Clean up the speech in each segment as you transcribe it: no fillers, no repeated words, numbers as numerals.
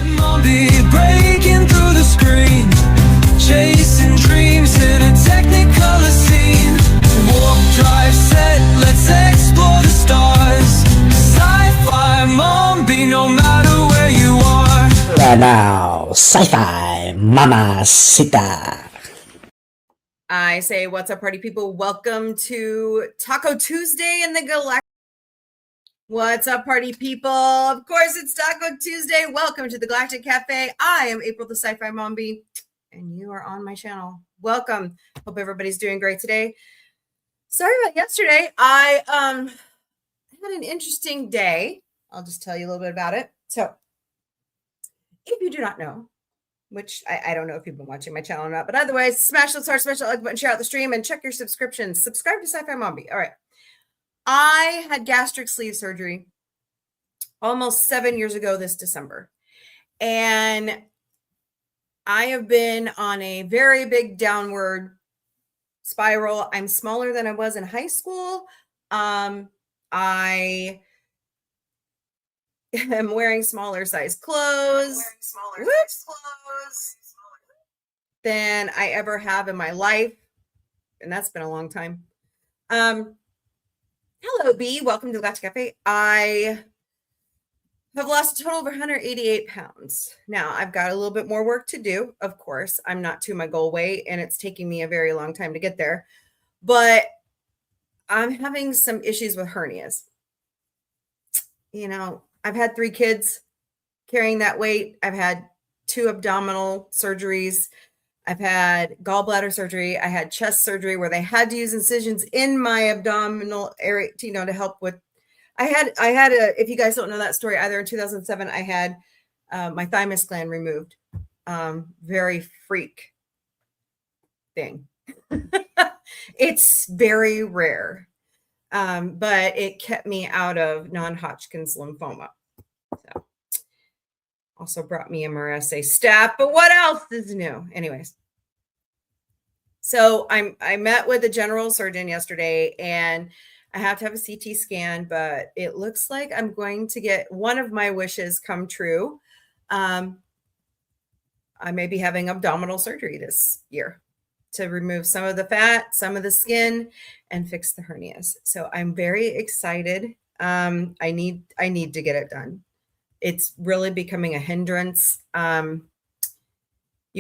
Mombie breaking through the screen, chasing dreams in a technicolor scene. Warp drive set, let's explore the stars. Sci-fi Mombie, no matter where you are. And now, sci-fi mamacita. I say, what's up, party people? Welcome to Taco Tuesday in the Galactic. What's up, party people? Of course, it's Taco Tuesday. Welcome to the Galactic Cafe. I am April, the sci-fi Mombie, and you are on my channel. Welcome. Hope everybody's doing great today. Sorry about yesterday. I had an interesting day. I'll just tell you a little bit about it. So, if you do not know, which I don't know if you've been watching my channel or not, but otherwise, smash the star, smash the like button, share out the stream, and check your subscriptions. Subscribe to Sci-Fi Mombie. All right. I had gastric sleeve surgery almost 7 years ago this December. And I have been on a very big downward spiral. I'm smaller than I was in high school. I am wearing smaller size clothes. Than I ever have in my life. And that's been a long time. Hello, B. Welcome to the Galactic Cafe. I have lost a total of 188 pounds. Now, I've got a little bit more work to do. Of course, I'm not to my goal weight, and it's taking me a very long time to get there. But I'm having some issues with hernias. You know, I've had 3 kids carrying that weight. I've had 2 abdominal surgeries. I've had gallbladder surgery. I had chest surgery where they had to use incisions in my abdominal area, you know, to help with. I had if you guys don't know that story either, in 2007, I had my thymus gland removed. Very freak thing. It's very rare, but it kept me out of non-Hodgkin's lymphoma. So, also brought me MRSA staph, but what else is new? Anyways. So I met with a general surgeon yesterday, and I have to have a CT scan, but it looks like I'm going to get one of my wishes come true. I may be having abdominal surgery this year to remove some of the fat, some of the skin, and fix the hernias. So I'm very excited. I need to get it done. It's really becoming a hindrance. You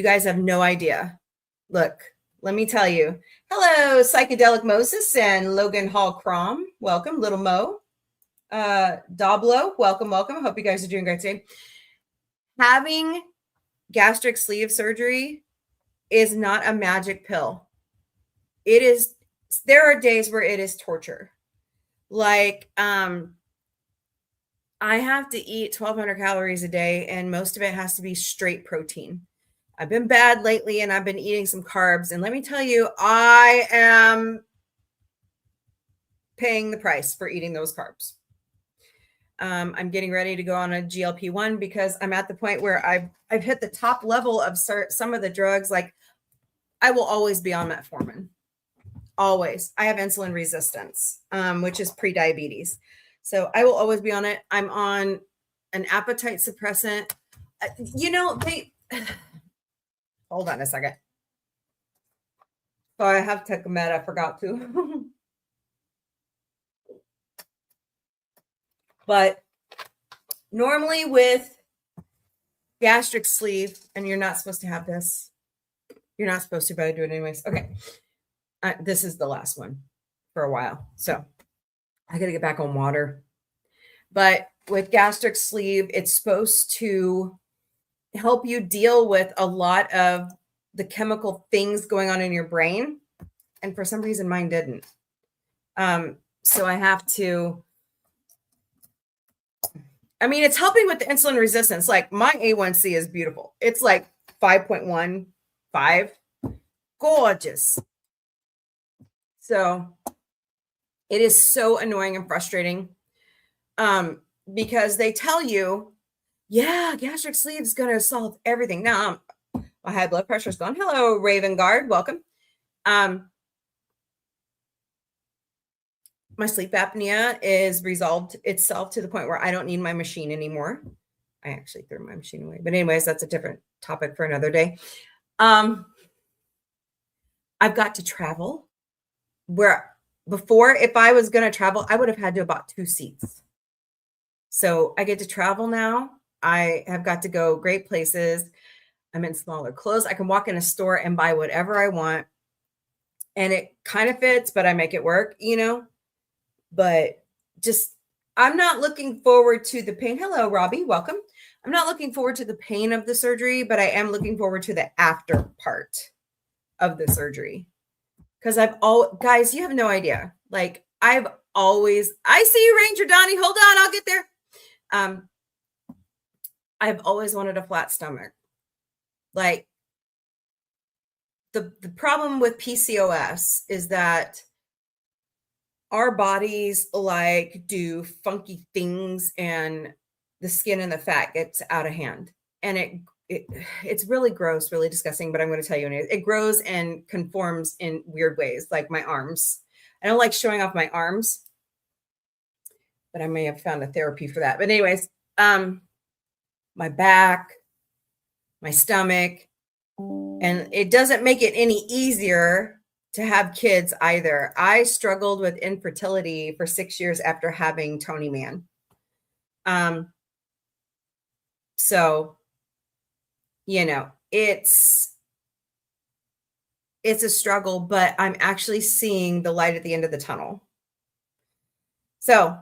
guys have no idea. Look, let me tell you. Hello, Psychedelic Moses and Logan Hall Crom. Welcome, Little Mo. Doblo, welcome. I hope you guys are doing great today. Having gastric sleeve surgery is not a magic pill. It is. There are days where it is torture. Like, I have to eat 1,200 calories a day, and most of it has to be straight protein. I've been bad lately, and I've been eating some carbs. And let me tell you, I am paying the price for eating those carbs. I'm getting ready to go on a GLP-1 because I'm at the point where I've hit the top level of some of the drugs. Like, I will always be on metformin. Always. I have insulin resistance, which is pre-diabetes. So I will always be on it. I'm on an appetite suppressant. You know, hold on a second. So I have Tecomet. I forgot to. But normally with gastric sleeve, and you're not supposed to have this. You're not supposed to, but I do it anyways. Okay. This is the last one for a while. So I got to get back on water. But with gastric sleeve, it's supposed to help you deal with a lot of the chemical things going on in your brain. And for some reason, mine didn't. So I have to, I mean, it's helping with the insulin resistance. Like, my A1C is beautiful. It's like 5.15. Gorgeous. So it is so annoying and frustrating because they tell you, yeah, gastric sleeve is going to solve everything. Now, my high blood pressure is gone. Hello, Raven Guard. Welcome. My sleep apnea is resolved itself to the point where I don't need my machine anymore. I actually threw my machine away. But anyways, that's a different topic for another day. I've got to travel where before, if I was going to travel, I would have had to have bought 2 seats. So I get to travel now. I have got to go great places. I'm in smaller clothes. I can walk in a store and buy whatever I want. And it kind of fits, but I make it work, But just, I'm not looking forward to the pain. Hello, Robbie. Welcome. I'm not looking forward to the pain of the surgery, but I am looking forward to the after part of the surgery. Because guys, you have no idea. Like, I see you, Ranger Donnie. Hold on, I'll get there. I've always wanted a flat stomach. Like, the problem with PCOS is that our bodies like do funky things and the skin and the fat gets out of hand. And it's really gross, really disgusting, but I'm going to tell you, it grows and conforms in weird ways, like my arms. I don't like showing off my arms, but I may have found a therapy for that. But anyways, my back, my stomach, and it doesn't make it any easier to have kids either. I struggled with infertility for 6 years after having Tony Man. So, it's a struggle, but I'm actually seeing the light at the end of the tunnel. So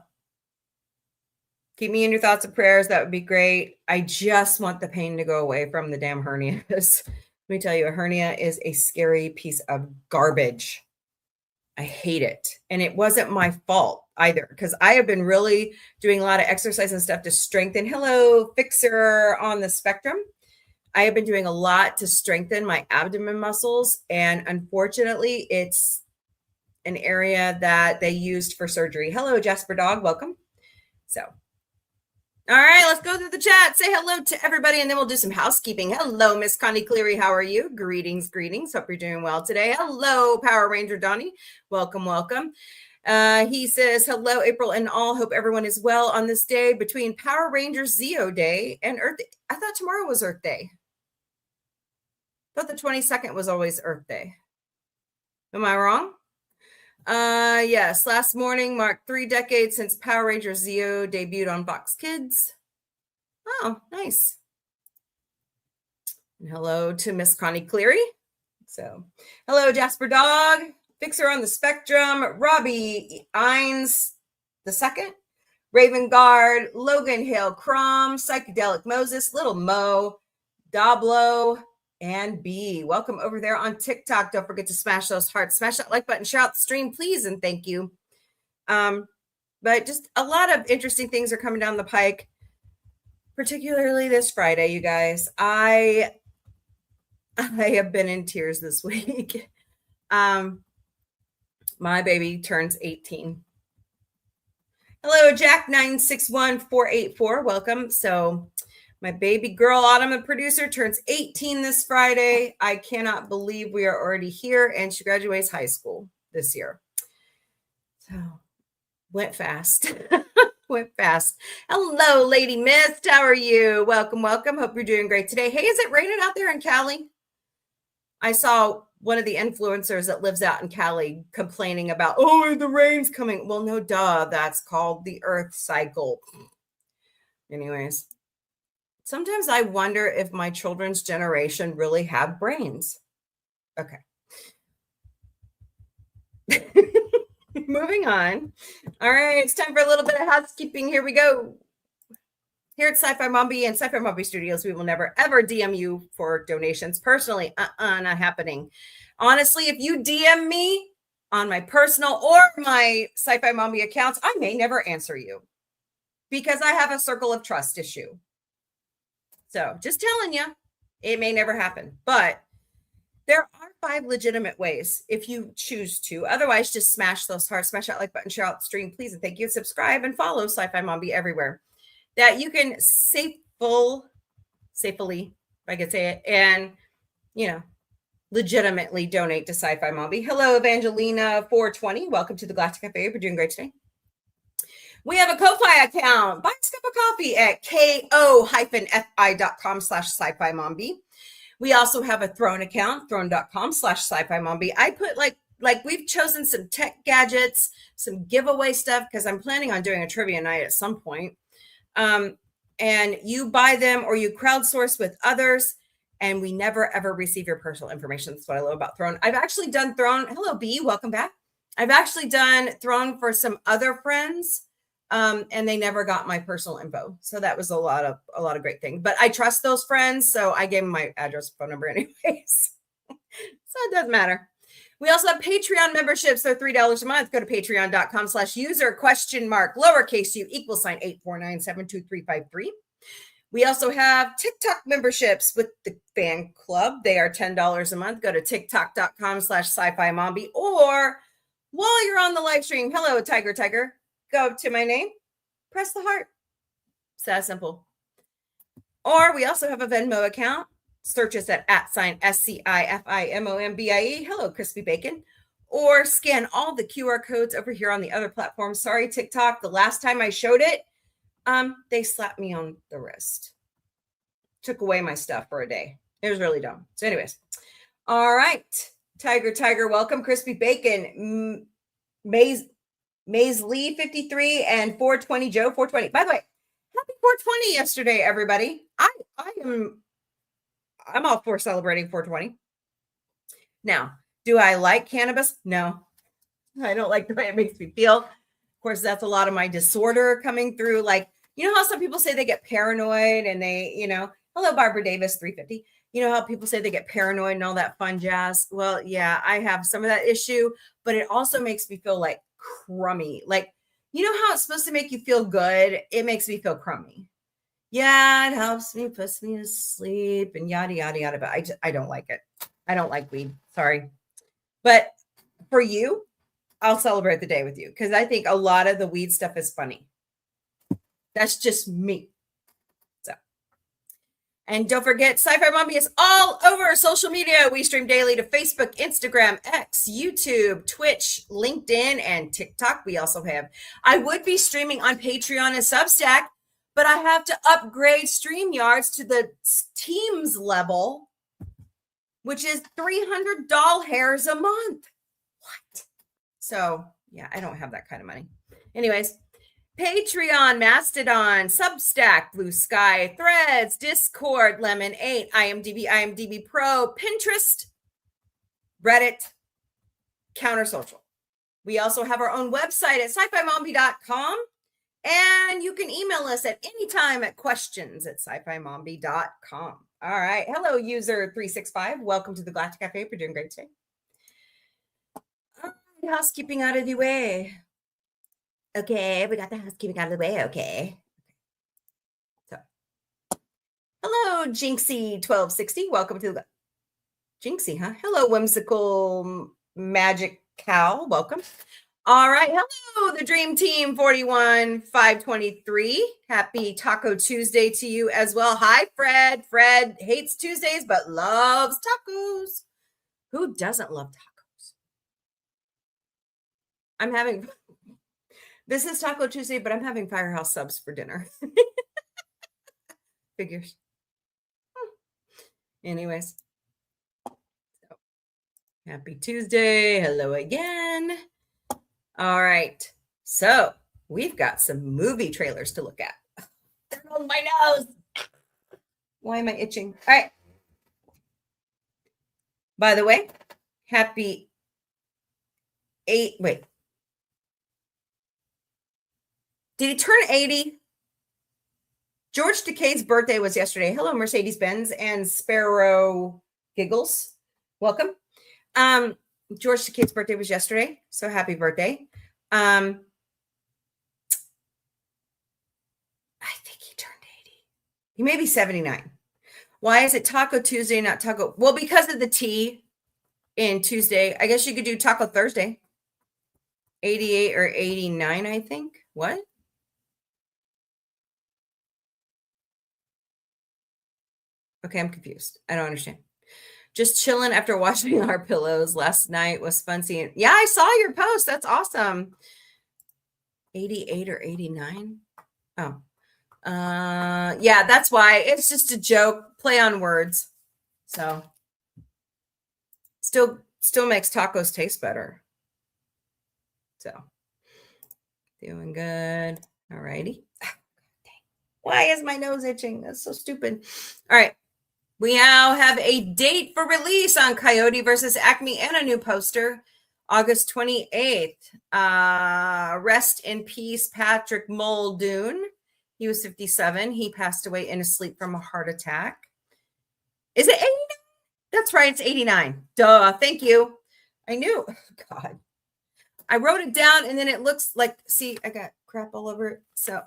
keep me in your thoughts and prayers. That would be great. I just want the pain to go away from the damn hernias. Let me tell you, a hernia is a scary piece of garbage. I hate it. And it wasn't my fault either, because I have been really doing a lot of exercise and stuff to strengthen. Hello, Fixer on the spectrum. I have been doing a lot to strengthen my abdomen muscles. And unfortunately, it's an area that they used for surgery. Hello, Jasper Dog. Welcome. So, all right, let's go through the chat. Say hello to everybody, and then we'll do some housekeeping. Hello, Miss Connie Cleary. How are you? Greetings. Hope you're doing well today. Hello, Power Ranger Donnie. Welcome. He says, hello, April and all. Hope everyone is well on this day between Power Rangers Zeo Day and Earth Day. I thought tomorrow was Earth Day. I thought the 22nd was always Earth Day. Am I wrong? Yes, last morning marked 3 decades since Power Rangers Zeo debuted on Fox Kids. Oh, nice. And hello to Miss Connie Cleary. So, hello, Jasper Dog, Fixer on the Spectrum, Robbie Ines II, Raven Guard, Logan Hale Crom, Psychedelic Moses, Little Mo, Doblo, and B. Welcome over there on TikTok. Don't forget to smash those hearts, smash that like button, share out the stream, please, and thank you. But just a lot of interesting things are coming down the pike, particularly this Friday, you guys. I have been in tears this week. My baby turns 18. Hello, Jack961484. Welcome. So my baby girl, Autumn, the producer, turns 18 this Friday. I cannot believe we are already here, and she graduates high school this year. So went fast. Went fast. Hello, Lady Mist. How are you? Welcome. Hope you're doing great today. Hey, is it raining out there in Cali? I saw one of the influencers that lives out in Cali complaining about, oh, the rain's coming. Well, no, duh. That's called the Earth cycle. Anyways. Sometimes I wonder if my children's generation really have brains. Okay. Moving on. All right, it's time for a little bit of housekeeping. Here we go. Here at Sci-Fi Mombie and Sci-Fi Mombie Studios, we will never, ever DM you for donations. Personally, not happening. Honestly, if you DM me on my personal or my Sci-Fi Mombie accounts, I may never answer you because I have a circle of trust issue. So just telling you, it may never happen, but there are 5 legitimate ways if you choose to. Otherwise, just smash those hearts, smash that like button, share out the stream, please. And thank you. Subscribe and follow Sci-Fi Mombie everywhere that you can safely, if I could say it, and, legitimately donate to Sci-Fi Mombie. Hello, Evangelina420. Welcome to the Galactic Café. We're doing great today. We have a Ko-Fi account. Buy us a cup of coffee at ko-fi.com/sci-fi Mombie. We also have a Throne account, throne.com/sci-fi Mombie. I put like we've chosen some tech gadgets, some giveaway stuff, because I'm planning on doing a trivia night at some point. And you buy them or you crowdsource with others, and we never ever receive your personal information. That's what I love about Throne. I've actually done Throne. Hello, B. Welcome back. I've actually done Throne for some other friends. And they never got my personal info. So that was a lot of great things. But I trust those friends, so I gave them my address, phone number anyways. So it doesn't matter. We also have Patreon memberships. They're $3 a month. Go to patreon.com/user lowercase u =849722353. We also have TikTok memberships with the fan club. They are $10 a month. Go to tiktok.com/sci-fi Mombie, or while you're on the live stream, hello, Tiger. Go to my name, press the heart. It's that simple. Or we also have a Venmo account. Search us at @SCIFIMOMBIE. Hello, Crispy Bacon. Or scan all the QR codes over here on the other platforms. Sorry, TikTok. The last time I showed it, they slapped me on the wrist. Took away my stuff for a day. It was really dumb. So anyways. All right. Tiger, welcome. Crispy Bacon. Maze Lee 53 and 420 Joe 420. By the way, happy 420 yesterday, everybody. I'm all for celebrating 420. Now, do I like cannabis? No. I don't like the way it makes me feel. Of course, that's a lot of my disorder coming through. Like, you know how some people say they get paranoid and they, hello, Barbara Davis 350. You know how people say they get paranoid and all that fun jazz? Well, yeah, I have some of that issue, but it also makes me feel like crummy. Like, you know how it's supposed to make you feel good? It makes me feel crummy. Yeah, it helps me, puts me to sleep and yada, yada, yada. But I don't like it. I don't like weed. Sorry. But for you, I'll celebrate the day with you because I think a lot of the weed stuff is funny. That's just me. And don't forget, Sci-Fi Mombie is all over social media. We stream daily to Facebook, Instagram, X, YouTube, Twitch, LinkedIn, and TikTok. We also have, I would be streaming on Patreon and Substack, but I have to upgrade StreamYards to the Teams level, which is $300 hairs a month. What? So, yeah, I don't have that kind of money. Anyways, Patreon, Mastodon, Substack, Blue Sky, Threads, Discord, Lemon8, IMDb Pro, Pinterest, Reddit, Counter Social. We also have our own website at sci-fi-mombie.com, and you can email us at any time at questions@sci-fi-mombie.com. All right. Hello, user 365. Welcome to the Galactic Café. We're doing great today. All right, housekeeping out of the way. Okay, we got the housekeeping out of the way. Okay. So, hello, Jinxie1260. Welcome to the Jinxie, huh? Hello, Whimsical Magic Cow. Welcome. All right. Hello, the Dream Team 41523. Happy Taco Tuesday to you as well. Hi, Fred. Fred hates Tuesdays but loves tacos. Who doesn't love tacos? I'm having... This is Taco Tuesday, but I'm having Firehouse subs for dinner. Figures. Anyways. So, happy Tuesday. Hello again. All right. So we've got some movie trailers to look at. They're on my nose. Why am I itching? All right. By the way, happy wait. Did he turn 80? George Takei's birthday was yesterday. Hello, Mercedes-Benz and Sparrow Giggles. Welcome. George Takei's birthday was yesterday, so happy birthday. I think he turned 80. He may be 79. Why is it Taco Tuesday, not Taco? Well, because of the T in Tuesday. I guess you could do Taco Thursday. 88 or 89, I think. What? Okay, I'm confused. I don't understand. Just chilling after washing our pillows last night was fun seeing. Yeah, I saw your post. That's awesome. 88 or 89. Oh, yeah, that's why. It's just a joke, play on words. So still makes tacos taste better. So doing good. All righty. Why is my nose itching? That's so stupid. All right. We now have a date for release on Coyote versus Acme and a new poster, August 28th. Rest in peace, Patrick Muldoon. He was 57. He passed away in his sleep from a heart attack. Is it 89? That's right. It's 89. Duh. Thank you. I knew. Oh, God. I wrote it down and then it looks like, see, I got crap all over it. So,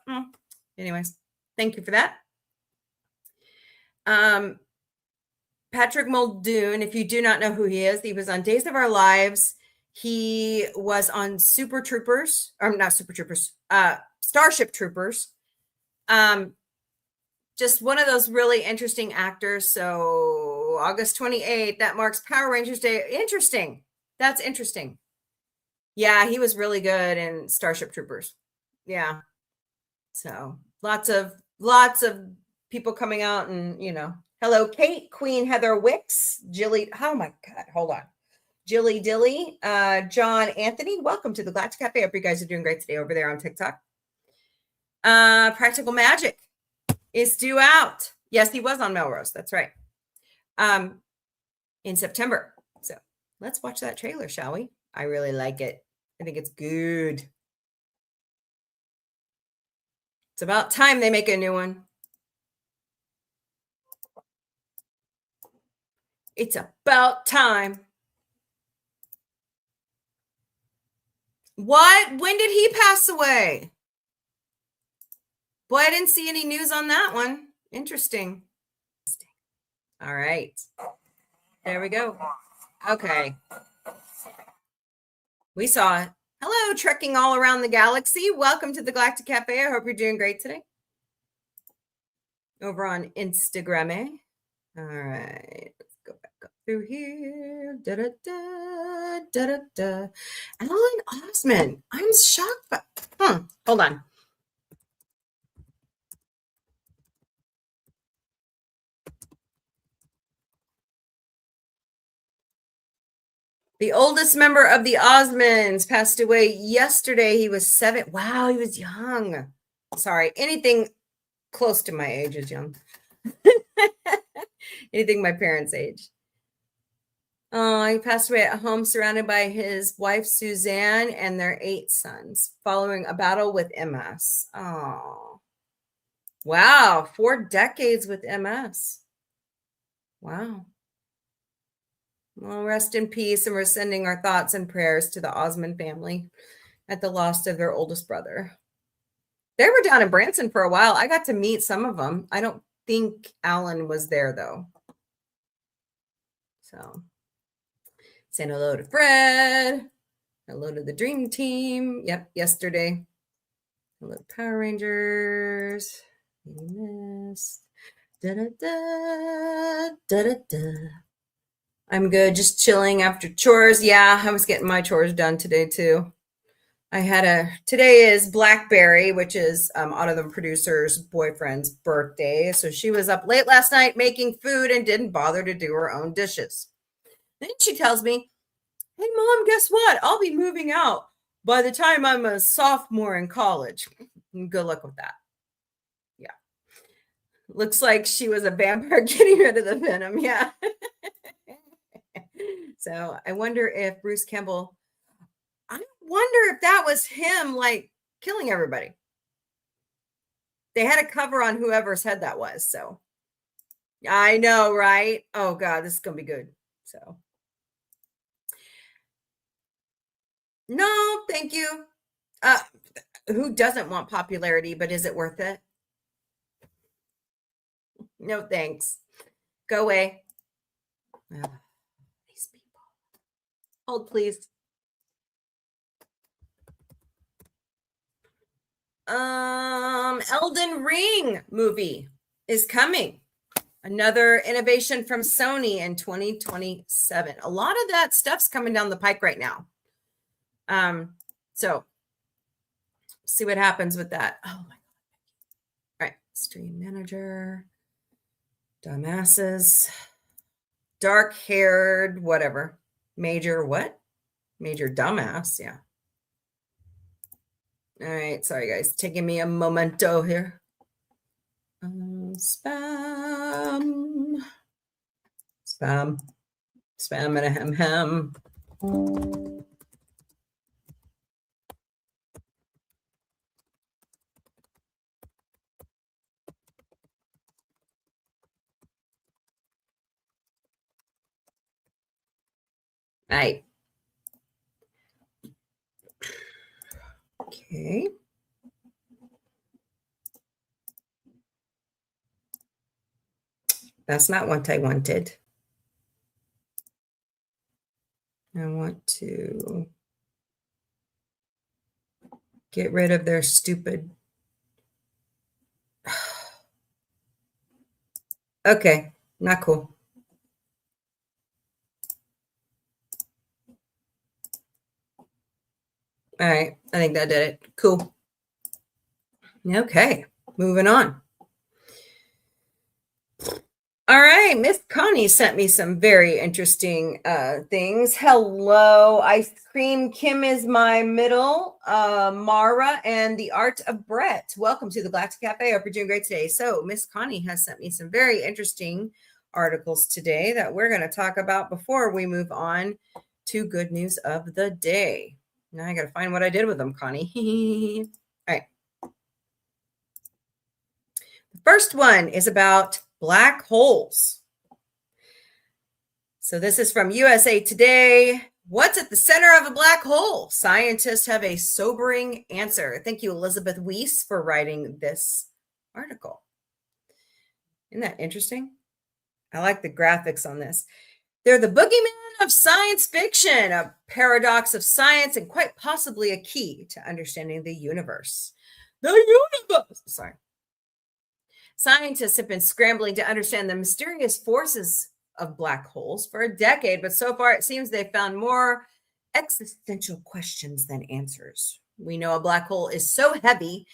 anyways, thank you for that. Patrick Muldoon, if you do not know who he was on Days of Our Lives. He was on Super Troopers, or not Super Troopers, Starship Troopers. Just one of those really interesting actors. So August 28th, that marks Power Rangers Day. Interesting. That's interesting. Yeah, he was really good in Starship Troopers. Yeah. So lots of people coming out and, hello, Kate, Queen Heather Wicks, Jilly. Oh my God, hold on. Jilly Dilly, John Anthony. Welcome to the Galactic Café. I hope you guys are doing great today over there on TikTok. Practical Magic is due out. Yes, he was on Melrose. That's right. In September. So let's watch that trailer, shall we? I really like it. I think it's good. It's about time they make a new one. It's about time. What? When did he pass away? Boy, I didn't see any news on that one. Interesting. All right. There we go. Okay. We saw it. Hello, trekking all around the galaxy. Welcome to the Galactic Cafe. I hope you're doing great today. Over on Instagram. All right. Let's go back up through here. Alan Osman. I'm shocked. But, hold on. The oldest member of the Osmonds passed away yesterday. He was 7. Wow, he was young. Sorry, anything close to my age is young. Anything my parents' age. Oh, he passed away at home surrounded by his wife, Suzanne, and their 8 sons following a battle with MS. Oh, wow. 4 decades with MS. Wow. Well, rest in peace, and we're sending our thoughts and prayers to the Osmond family at the loss of their oldest brother. They were down in Branson for a while. I got to meet some of them. I don't think Alan was there, though. So, saying hello to Fred. Hello to the Dream Team. Yep, yesterday. Hello to Power Rangers. I'm good, just chilling after chores. Yeah, I was getting my chores done today too. Today is Blackberry, which is Auto the producer's boyfriend's birthday. So she was up late last night making food and didn't bother to do her own dishes. Then she tells me, hey, Mom, guess what? I'll be moving out by the time I'm a sophomore in college. Good luck with that. Yeah. Looks like she was a vampire getting rid of the venom. Yeah. So I wonder if Bruce Campbell, I wonder if that was him, like, killing everybody. They had a cover on whoever's head that was. So I know, right? Oh, God, this is going to be good. So no, thank you. Who doesn't want popularity, but is it worth it? No, thanks. Go away. These people. Hold, please. Elden Ring movie is coming. Another innovation from Sony in 2027. A lot of that stuff's coming down the pike right now. So See what happens with that. Oh my God. All right. Stream manager. Dumbasses. Dark-haired, whatever. Major what? Major dumbass. Yeah. All right. Sorry, guys. Taking me a momento here. Spam. Spam. Spam and a hem. All right. Okay. That's not what I wanted. I want to get rid of their stupid. Okay, not cool. All right, I think that did it. Cool. Okay, moving on. All right, Miss Connie sent me some very interesting things. Hello, ice cream. Kim is my middle. Mara and the art of Brett. Welcome to the Galactic Cafe. Hope you're doing great today. So Miss Connie has sent me some very interesting articles today that we're going to talk about before we move on to good news of the day. Now I got to find what I did with them, Connie. All right. The first one is about black holes. So this is from USA Today. What's at the center of a black hole? Scientists have a sobering answer. Thank you, Elizabeth Weiss, for writing this article. Isn't that interesting? I like the graphics on this. They're the boogeyman of science fiction, a paradox of science, and quite possibly a key to understanding the universe. The universe! Sorry. Scientists have been scrambling to understand the mysterious forces of black holes for a decade, but so far it seems they've found more existential questions than answers. We know a black hole is so heavy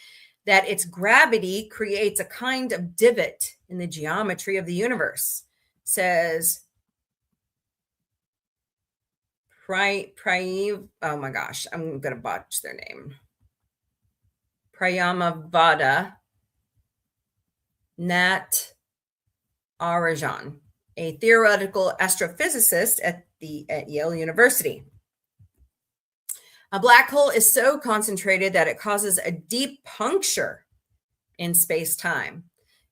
that its gravity creates a kind of divot in the geometry of the universe, says oh my gosh, I'm going to botch their name. Priyamavada Nat Arajan, a theoretical astrophysicist at Yale University. A black hole is so concentrated that it causes a deep puncture in space-time.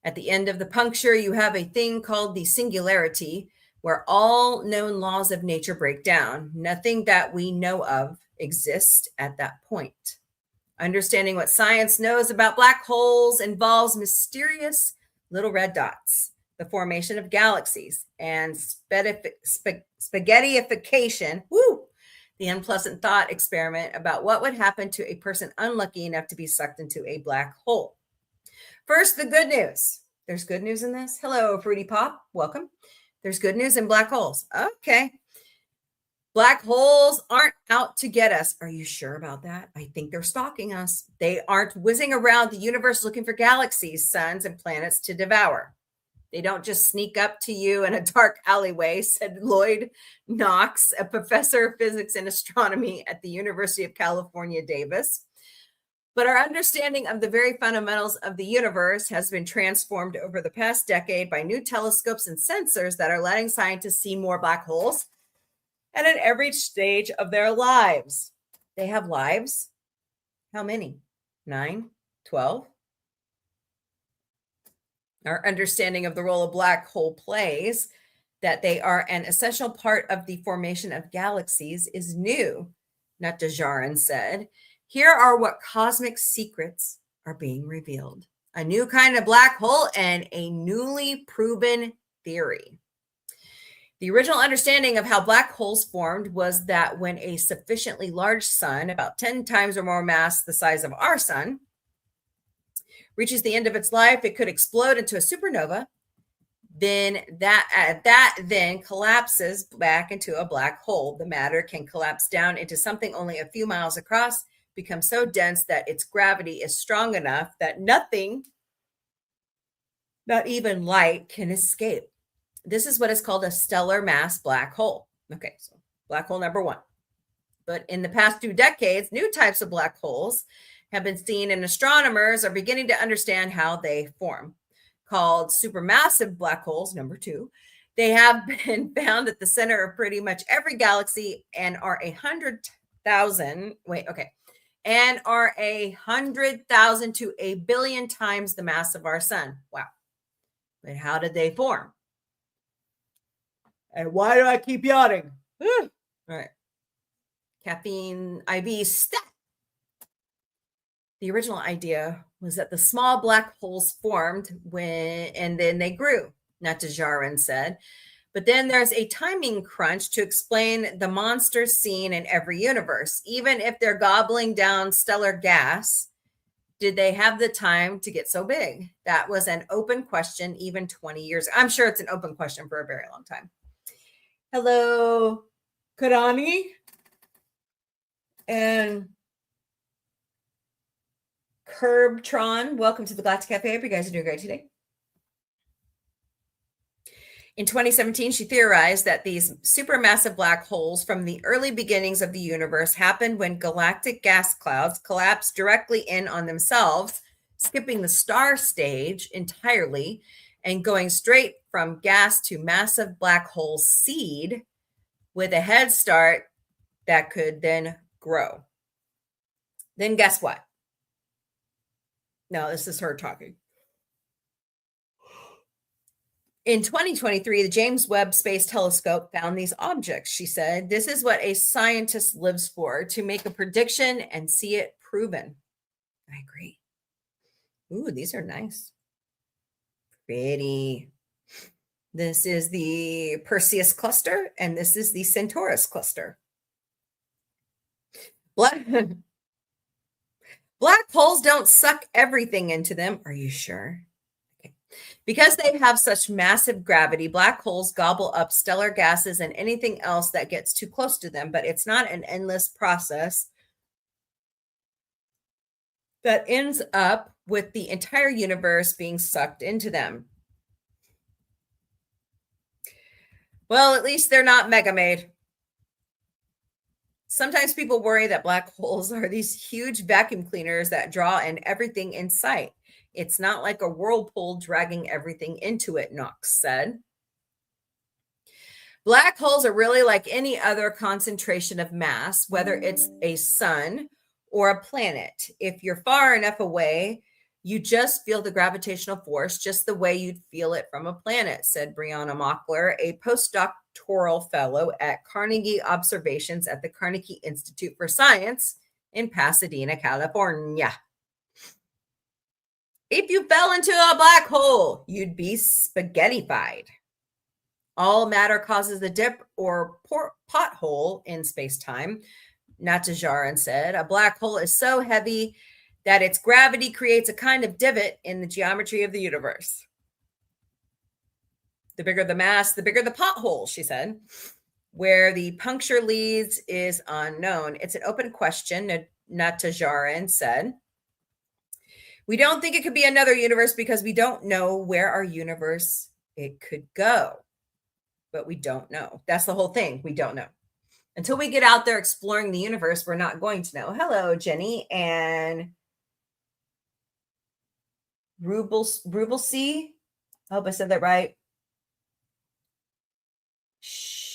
At the end of the puncture, you have a thing called the singularity, where all known laws of nature break down. Nothing that we know of exists at that point. Understanding what science knows about black holes involves mysterious little red dots, the formation of galaxies, and spaghettification, the unpleasant thought experiment about what would happen to a person unlucky enough to be sucked into a black hole. First, the good news. There's good news in this. Hello, Fruity Pop. Welcome. There's good news in black holes. Okay. Black holes aren't out to get us. Are you sure about that? I think they're stalking us. They aren't whizzing around the universe looking for galaxies, suns, and planets to devour. They don't just sneak up to you in a dark alleyway, said Lloyd Knox, a professor of physics and astronomy at the University of California, Davis. But our understanding of the very fundamentals of the universe has been transformed over the past decade by new telescopes and sensors that are letting scientists see more black holes and at every stage of their lives. They have lives? How many? 9? 12? Our understanding of the role a black hole plays, that they are an essential part of the formation of galaxies, is new, Natajaran said. Here are what cosmic secrets are being revealed. A new kind of black hole and a newly proven theory. The original understanding of how black holes formed was that when a sufficiently large sun, about 10 times or more mass the size of our sun, reaches the end of its life, it could explode into a supernova. Then that then collapses back into a black hole. The matter can collapse down into something only a few miles across become so dense that its gravity is strong enough that nothing, not even light, can escape. This is what is called a stellar mass black hole. Okay, so black hole number one. But in the past 2 decades, new types of black holes have been seen, and astronomers are beginning to understand how they form. Called supermassive black holes, number 2. They have been found at the center of pretty much every galaxy and are 100,000 to a billion times the mass of our sun. Wow. But how did they form? And why do I keep yawning? All right. Caffeine IV stat. The original idea was that the small black holes formed and then they grew, Natajaran said. But then there's a timing crunch to explain the monsters seen in every universe. Even if they're gobbling down stellar gas, did they have the time to get so big? That was an open question even 20 years. I'm sure it's an open question for a very long time. Hello, Karani and Curbtron. Welcome to the Galactic Café. I hope you guys are doing great today. In 2017, she theorized that these supermassive black holes from the early beginnings of the universe happened when galactic gas clouds collapsed directly in on themselves, skipping the star stage entirely and going straight from gas to massive black hole seed with a head start that could then grow. Then guess what? No, this is her talking. In 2023, the James Webb Space Telescope found these objects. She said, "This is what a scientist lives for, to make a prediction and see it proven." I agree. Ooh, these are nice. Pretty. This is the Perseus cluster, and this is the Centaurus cluster. Black holes don't suck everything into them. Are you sure? Okay. Because they have such massive gravity, black holes gobble up stellar gases and anything else that gets too close to them, but it's not an endless process that ends up with the entire universe being sucked into them. Well, at least they're not mega made. Sometimes people worry that black holes are these huge vacuum cleaners that draw in everything in sight. It's not like a whirlpool dragging everything into it, Knox said. Black holes are really like any other concentration of mass, whether it's a sun or a planet. If you're far enough away, you just feel the gravitational force just the way you'd feel it from a planet, said Brianna Mockler, a postdoctoral fellow at Carnegie Observations at the Carnegie Institute for Science in Pasadena, California. If you fell into a black hole, you'd be spaghettified. All matter causes a dip or pothole in space-time, Natajaran said. A black hole is so heavy that its gravity creates a kind of divot in the geometry of the universe. The bigger the mass, the bigger the pothole, she said. Where the puncture leads is unknown. It's an open question, Natajaran said. We don't think it could be another universe because we don't know where our universe it could go. But we don't know. That's the whole thing. We don't know. Until we get out there exploring the universe, we're not going to know. Hello, Jenny and Rubelsi. I hope I said that right.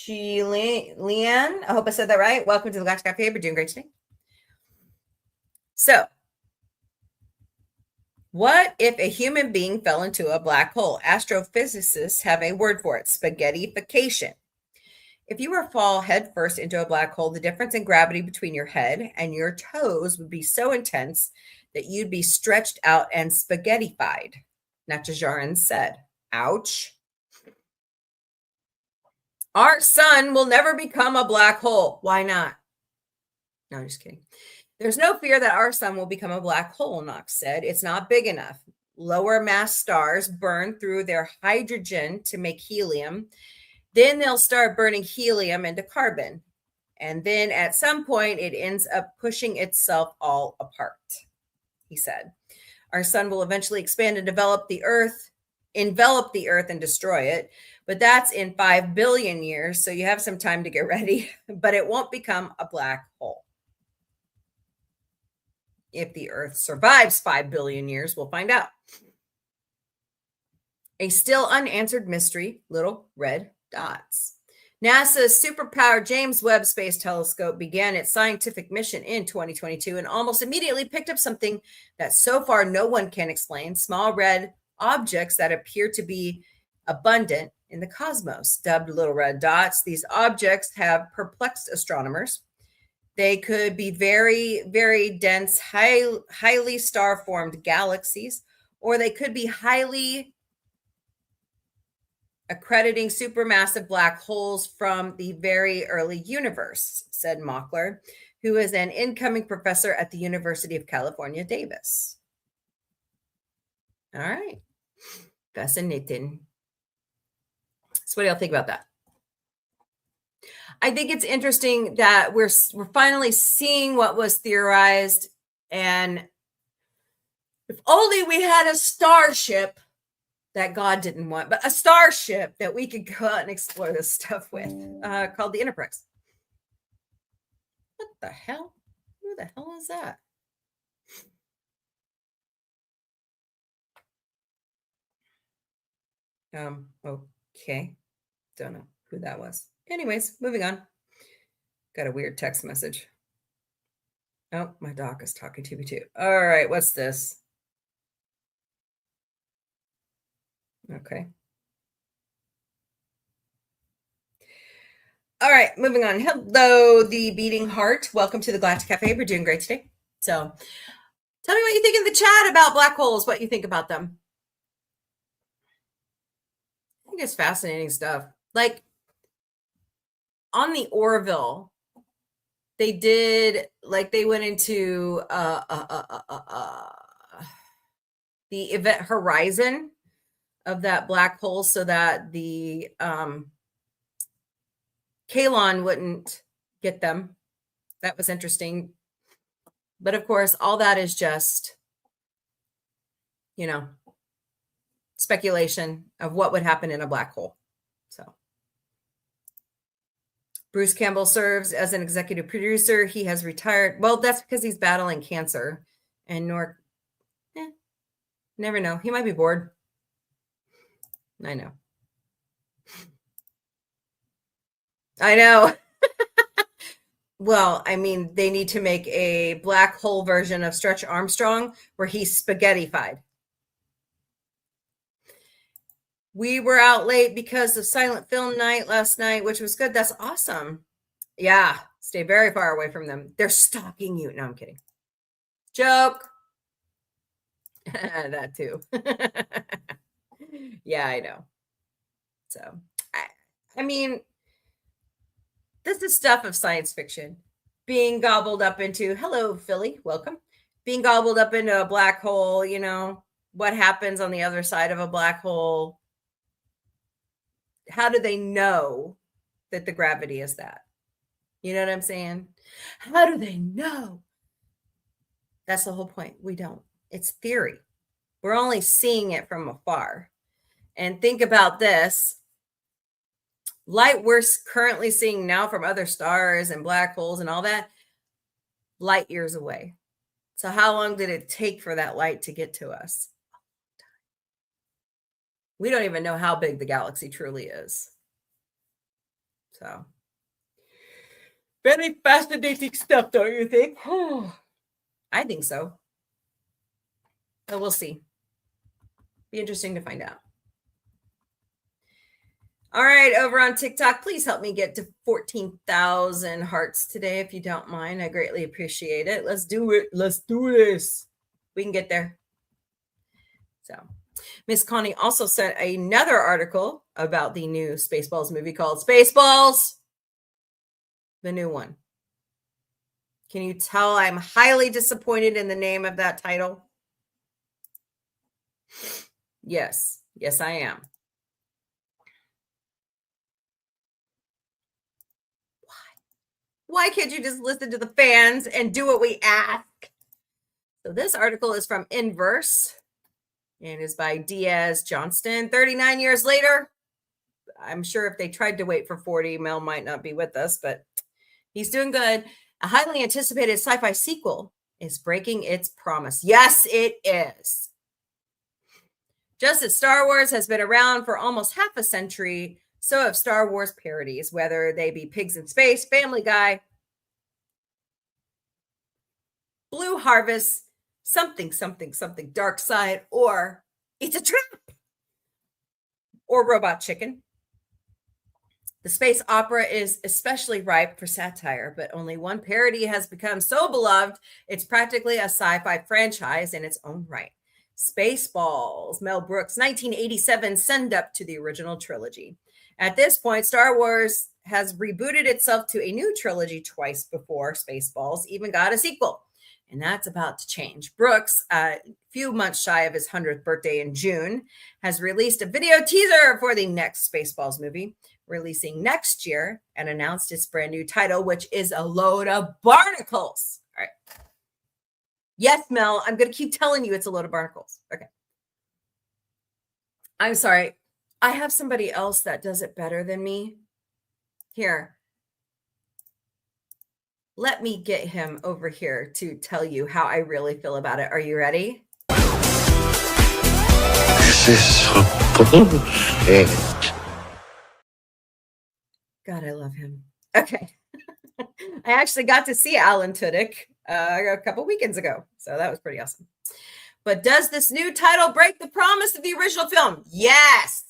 Leanne. I hope I said that right. Welcome to the Galactic Café. We're doing great today. So, what if a human being fell into a black hole? Astrophysicists have a word for it: spaghettification. If you were to fall headfirst into a black hole, the difference in gravity between your head and your toes would be so intense that you'd be stretched out and spaghettified, Natajaran said. Ouch. Our sun will never become a black hole. Why not? No, I'm just kidding. There's no fear that our sun will become a black hole, Knox said. It's not big enough. Lower mass stars burn through their hydrogen to make helium. Then they'll start burning helium into carbon. And then at some point, it ends up pushing itself all apart, he said. Our sun will eventually expand and envelop the Earth and destroy it. But that's in 5 billion years. So you have some time to get ready, but it won't become a black hole. If the Earth survives 5 billion years, we'll find out. A still unanswered mystery, little red dots. NASA's superpowered James Webb Space Telescope began its scientific mission in 2022 and almost immediately picked up something that so far no one can explain: small red objects that appear to be abundant in the cosmos. Dubbed little red dots, these objects have perplexed astronomers. They could be very, very dense, highly star-formed galaxies, or they could be highly accrediting supermassive black holes from the very early universe, said Mockler, who is an incoming professor at the University of California, Davis. All right. Fascinating. So what do y'all think about that? I think it's interesting that we're finally seeing what was theorized, and if only we had a starship that God didn't want, but a starship that we could go out and explore this stuff with, called the Enterprise. What the hell? Who the hell is that? Okay. Don't know who that was. Anyways, moving on. Got a weird text message. Oh, my doc is talking to me too. All right, what's this? Okay. All right, moving on. Hello, the beating heart. Welcome to the Galactic Cafe. We're doing great today. So tell me what you think in the chat about black holes, what you think about them. I think it's fascinating stuff. Like on the Orville, they did, like they went into the event horizon of that black hole so that the Kalon wouldn't get them. That was interesting. But of course, all that is just, speculation of what would happen in a black hole. So Bruce Campbell serves as an executive producer. He has retired. Well, that's because he's battling cancer. And never know. He might be bored. I know. Well, I mean, they need to make a black hole version of Stretch Armstrong where he's spaghetti-fied. We were out late because of silent film night last night, which was good. That's awesome. Yeah, stay very far away from them. They're stalking you. No, I'm kidding. Joke. That too. Yeah, I know. So, I mean, this is stuff of science fiction being gobbled up into. Hello, Philly. Welcome. Being gobbled up into a black hole. What happens on the other side of a black hole? How do they know that the gravity is that? You know what I'm saying? How do they know? That's the whole point. We don't. It's theory. We're only seeing it from afar. And think about this. Light we're currently seeing now from other stars and black holes and all that, light years away. So how long did it take for that light to get to us? We don't even know how big the galaxy truly is. So very fascinating stuff, don't you think? I think so. But we'll see. Be interesting to find out. All right, over on TikTok, please help me get to 14,000 hearts today, if you don't mind. I greatly appreciate it. Let's do it. Let's do this. We can get there. So Miss Connie also sent another article about the new Spaceballs movie called Spaceballs, the new one. Can you tell I'm highly disappointed in the name of that title? Yes. Yes, I am. Why can't you just listen to the fans and do what we ask? So this article is from Inverse and is by Diaz Johnston. 39 years later, I'm sure if they tried to wait for 40, Mel might not be with us, but he's doing good. A highly anticipated sci-fi sequel is breaking its promise. Yes, it is. Just as Star Wars has been around for almost half a century, so have Star Wars parodies, whether they be Pigs in Space, Family Guy, Blue Harvest, something, Dark Side, or It's a Trap, or Robot Chicken. The space opera is especially ripe for satire, but only one parody has become so beloved, it's practically a sci-fi franchise in its own right. Spaceballs, Mel Brooks' 1987 send-up to the original trilogy. At this point, Star Wars has rebooted itself to a new trilogy twice before Spaceballs even got a sequel. And that's about to change. Brooks, a few months shy of his 100th birthday in June, has released a video teaser for the next Spaceballs movie, releasing next year, and announced its brand new title, which is a load of barnacles. All right. Yes, Mel, I'm going to keep telling you it's a load of barnacles. Okay. I'm sorry. I have somebody else that does it better than me. Here. Let me get him over here to tell you how I really feel about it. Are you ready? This is bullshit. God, I love him. Okay. I actually got to see Alan Tudyk a couple weekends ago, so that was pretty awesome. But does this new title break the promise of the original film? Yes.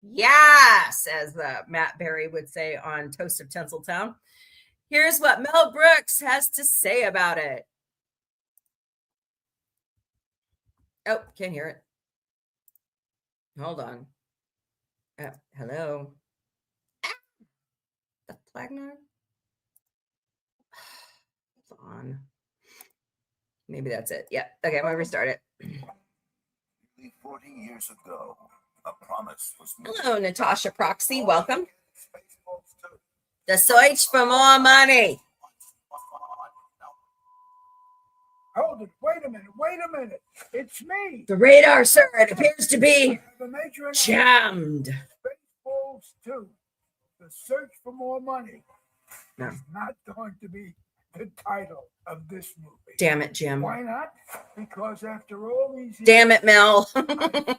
Yes, as Matt Berry would say on Toast of Tinseltown. Here's what Mel Brooks has to say about it. Oh, can't hear it. Hold on. Hello. The flag note? Hold on. Maybe that's it. Yeah. Okay, I'm going to restart it. 40 years ago, a promise was made. Hello, Natasha Proxy. Welcome. The search for more money. Hold it. Wait a minute. It's me. The radar, sir, it appears to be The major announcement. jammed. Spaceballs 2. The search for more money. No. Is not going to be the title of this movie. Damn it, Jim. Why not? Because after all these years, Damn it, Mel. I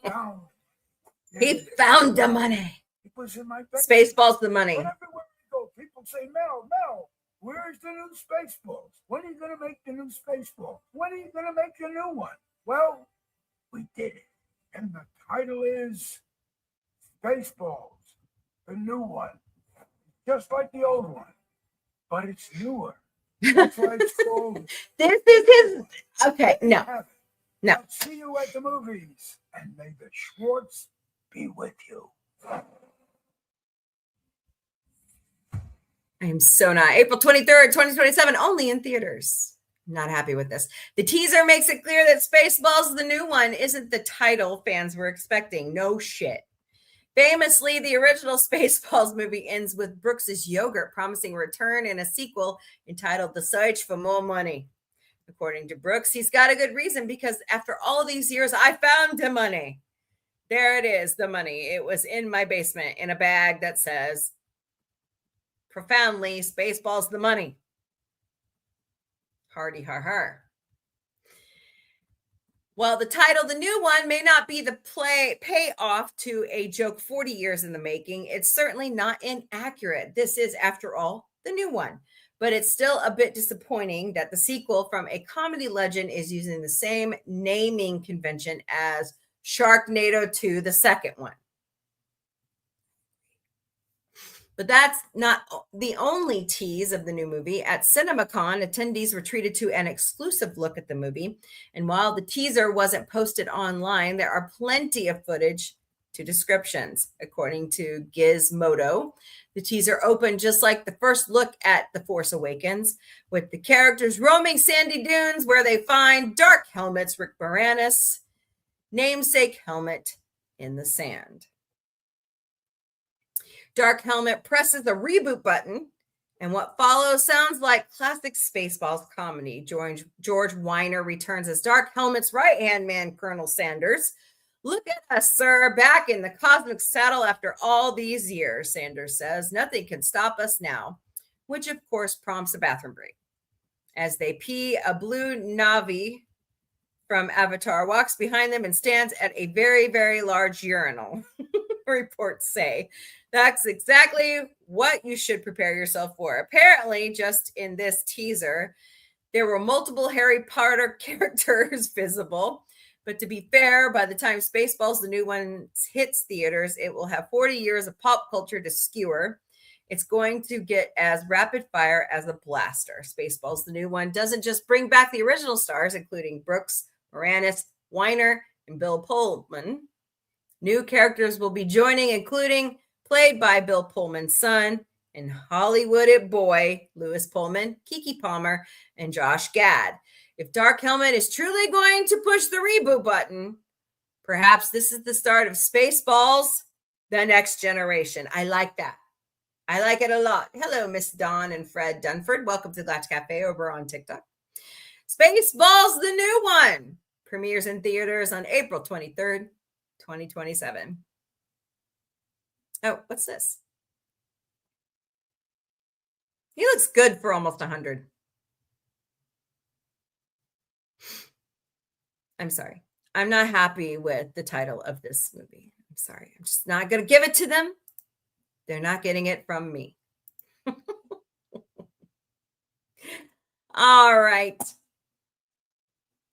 found He found the money. It was in my bed. Spaceballs the money. But everywhere I go, people say, Mel, where's the new Spaceballs? When are you going to make the new Spaceball? When are you going to make the new one? Well, we did it. And the title is Spaceballs, the new one. Just like the old one, but it's newer. That's why it's called. This is his. Okay, no. No. I'll see you at the movies, and may the Schwartz be with you. I am so not. April 23rd, 2027, only in theaters. Not happy with this. The teaser makes it clear that Spaceballs, the new one, isn't the title fans were expecting. No shit. Famously, the original Spaceballs movie ends with Brooks's yogurt promising a return in a sequel entitled The Search for More Money. According to Brooks, he's got a good reason because after all these years, I found the money. There it is, the money. It was in my basement in a bag that says, profoundly, Spaceballs the money. Hardy har har. Well, the title, the new one, may not be the payoff to a joke 40 years in the making. It's certainly not inaccurate. This is, after all, the new one. But it's still a bit disappointing that the sequel from a comedy legend is using the same naming convention as Sharknado 2, the second one. But that's not the only tease of the new movie. At CinemaCon, attendees were treated to an exclusive look at the movie. And while the teaser wasn't posted online, there are plenty of footage to descriptions. According to Gizmodo, the teaser opened just like the first look at The Force Awakens, with the characters roaming sandy dunes where they find Dark Helmet's Rick Moranis' namesake helmet in the sand. Dark Helmet presses the reboot button And what follows sounds like classic Spaceballs comedy. George Weiner returns as Dark Helmet's right-hand man, Colonel Sanders. Look at us, sir, back in the cosmic saddle after all these years, Sanders says. Nothing can stop us now, which of course prompts a bathroom break. As they pee, a blue Navi from Avatar walks behind them and stands at a very, very large urinal, reports say. That's exactly what you should prepare yourself for. Apparently, just in this teaser, there were multiple Harry Potter characters visible. But to be fair, by the time Spaceballs, the new one, hits theaters, it will have 40 years of pop culture to skewer. It's going to get as rapid fire as a blaster. Spaceballs, the new one, doesn't just bring back the original stars, including Brooks, Moranis, Weiner, and Bill Pullman. New characters will be joining, including played by Bill Pullman's son and Hollywooded boy Lewis Pullman, Keke Palmer, and Josh Gad. If Dark Helmet is truly going to push the reboot button, perhaps this is the start of Spaceballs, the next generation. I like that. I like it a lot. Hello, Miss Dawn and Fred Dunford. Welcome to Galactic Café over on TikTok. Spaceballs, the new one, premieres in theaters on April 23rd, 2027. Oh, what's this? He looks good for almost 100. I'm sorry. I'm not happy with the title of this movie. I'm sorry. I'm just not going to give it to them. They're not getting it from me. All right.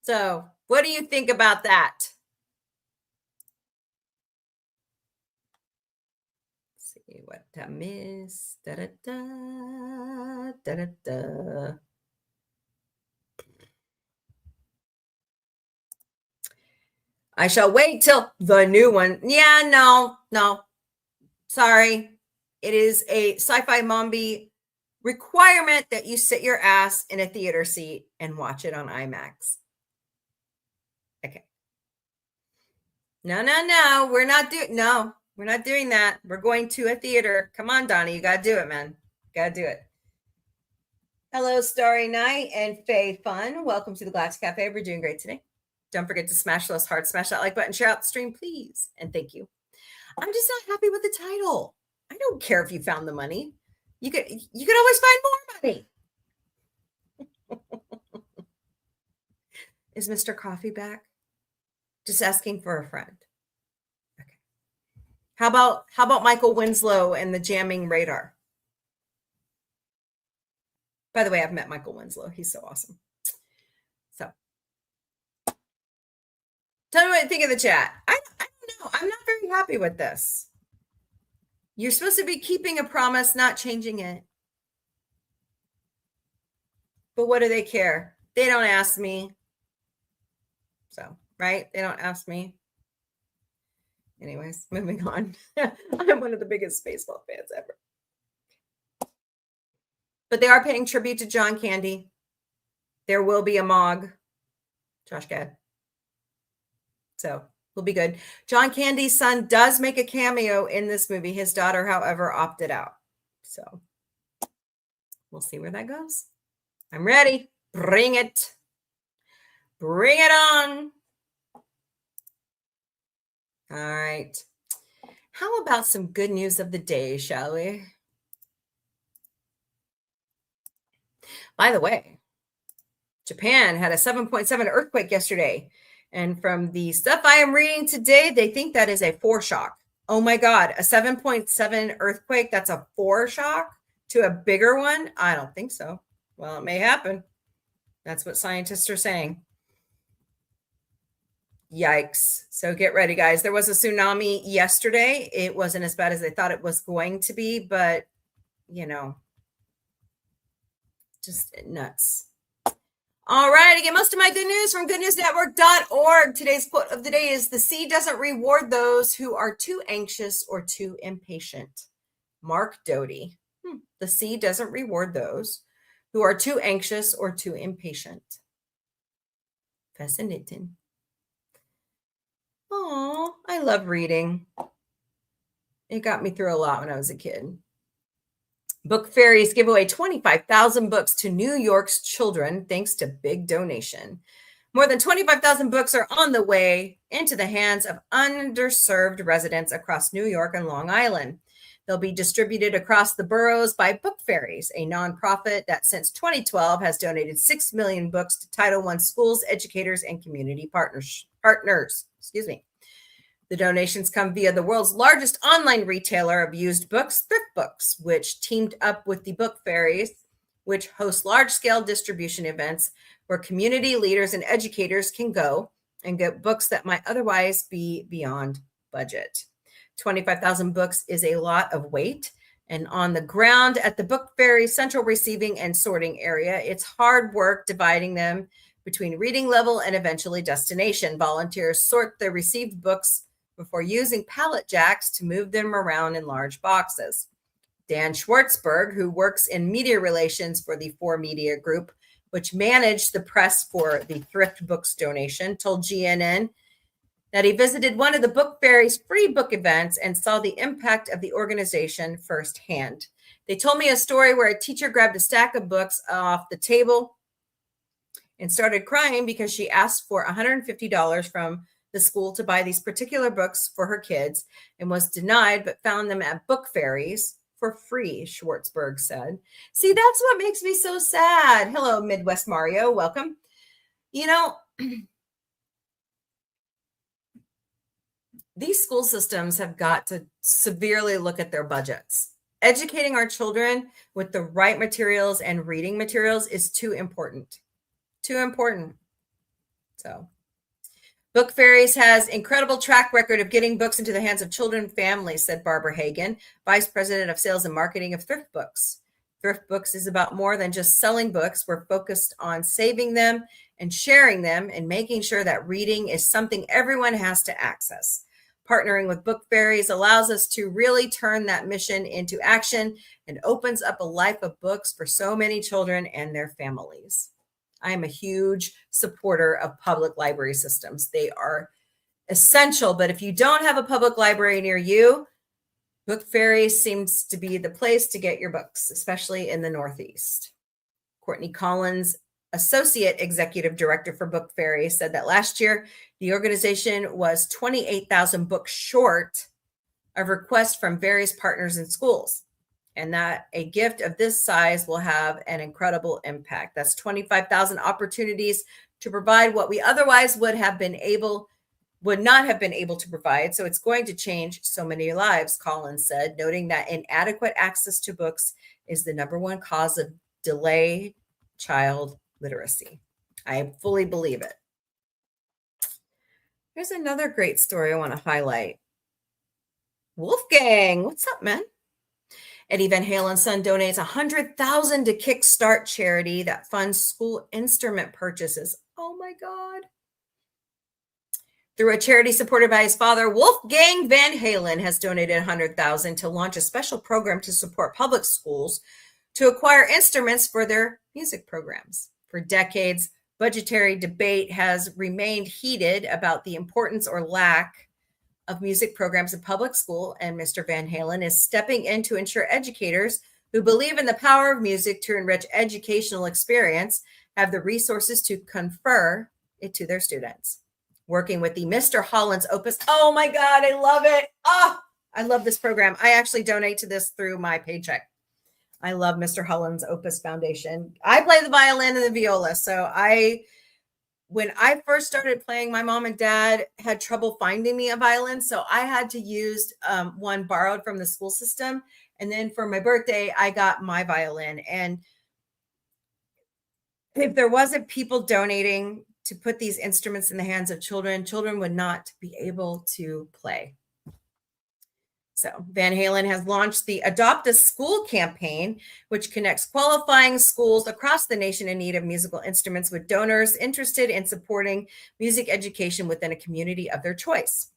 So, what do you think about that? Let's see what I missed. Da, da, da, da, da, da. I shall wait till the new one. Yeah, no. Sorry. It is a sci-fi Mombie requirement that you sit your ass in a theater seat and watch it on IMAX. Okay. No. We're not doing that. We're going to a theater. Come on, Donnie. You got to do it, man. Got to do it. Hello, Starry Night and Faye Fun. Welcome to the Galactic Cafe. We're doing great today. Don't forget to smash those hearts, smash that like button, share out the stream, please. And thank you. I'm just not happy with the title. I don't care if you found the money. You could always find more money. Is Mr. Coffee back? Just asking for a friend. Okay. How about Michael Winslow and the jamming radar? By the way, I've met Michael Winslow. He's so awesome. So tell me what you think in the chat. I don't know. I'm not very happy with this. You're supposed to be keeping a promise, not changing it. But what do they care? They don't ask me. So, right? They don't ask me. Anyways, moving on. I'm one of the biggest Spaceball fans ever. But they are paying tribute to John Candy. There will be a Mog. Josh Gad. So, we'll be good. John Candy's son does make a cameo in this movie. His daughter, however, opted out. So, we'll see where that goes. I'm ready. Bring it. Bring it on. All right. How about some good news of the day, shall we? By the way, Japan had a 7.7 earthquake yesterday. And from the stuff I am reading today, they think that is a foreshock. Oh my God, a 7.7 earthquake, that's a foreshock to a bigger one? I don't think so. Well, it may happen. That's what scientists are saying. Yikes. So get ready, guys. There was a tsunami yesterday. It wasn't as bad as they thought it was going to be, but, you know, just nuts. All right, again, most of my good news from goodnewsnetwork.org. Today's quote of the day is, "The sea doesn't reward those who are too anxious or too impatient." Mark Doty. The sea doesn't reward those who are too anxious or too impatient. Fascinating. Oh, I love reading. It got me through a lot when I was a kid. Book fairies give away 25,000 books to New York's children thanks to big donation. More than 25,000 books are on the way into the hands of underserved residents across New York and Long Island. They'll be distributed across the boroughs by Book Fairies, a nonprofit that since 2012 has donated 6 million books to Title I schools, educators, and community partners. The donations come via the world's largest online retailer of used books, Thrift Books, which teamed up with the Book Fairies, which host large-scale distribution events where community leaders and educators can go and get books that might otherwise be beyond budget. 25,000 books is a lot of weight, and on the ground at the Book Fairy central receiving and sorting area, it's hard work dividing them between reading level and eventually destination. Volunteers sort the received books before using pallet jacks to move them around in large boxes. Dan Schwartzberg, who works in media relations for the 4Media Group, which managed the press for the Thrift Books donation, told GNN that he visited one of the Book Fairy's free book events and saw the impact of the organization firsthand. They told me a story where a teacher grabbed a stack of books off the table and started crying because she asked for $150 from the school to buy these particular books for her kids and was denied, but found them at Book Fairies for free, Schwartzberg said. See, that's what makes me so sad. Hello, Midwest Mario. Welcome. You know, these school systems have got to severely look at their budgets. Educating our children with the right materials and reading materials is too important. Too important. So, Book Fairies has incredible track record of getting books into the hands of children and families, said Barbara Hagan, Vice President of Sales and Marketing of Thrift Books. Thrift Books is about more than just selling books. We're focused on saving them and sharing them and making sure that reading is something everyone has to access. Partnering with Book Fairies allows us to really turn that mission into action and opens up a life of books for so many children and their families. I am a huge supporter of public library systems. They are essential, but if you don't have a public library near you, Book Fairy seems to be the place to get your books, especially in the Northeast. Courtney Collins, Associate Executive Director for Book Fairy, said that last year, the organization was 28,000 books short of requests from various partners and schools, and that a gift of this size will have an incredible impact. That's 25,000 opportunities to provide what we otherwise would not have been able to provide. So it's going to change so many lives, Collins said, noting that inadequate access to books is the number one cause of delayed child literacy. I fully believe it. Here's another great story I want to highlight. Wolfgang, what's up, man? Eddie Van Halen's son donates $100,000 to Kickstart charity that funds school instrument purchases. Oh my God. Through a charity supported by his father, Wolfgang Van Halen has donated $100,000 to launch a special program to support public schools to acquire instruments for their music programs. For decades, budgetary debate has remained heated about the importance or lack of music programs in public school, and Mr. Van Halen is stepping in to ensure educators who believe in the power of music to enrich educational experience have the resources to confer it to their students. Working with the Mr. Holland's Opus. Oh my God, I love it. Oh, I love this program. I actually donate to this through my paycheck. I love Mr. Holland's Opus Foundation. I play the violin and the viola. So when I first started playing, my mom and dad had trouble finding me a violin. So I had to use one borrowed from the school system. And then for my birthday, I got my violin. And if there wasn't people donating to put these instruments in the hands of children, children would not be able to play. So Van Halen has launched the Adopt a School campaign, which connects qualifying schools across the nation in need of musical instruments with donors interested in supporting music education within a community of their choice.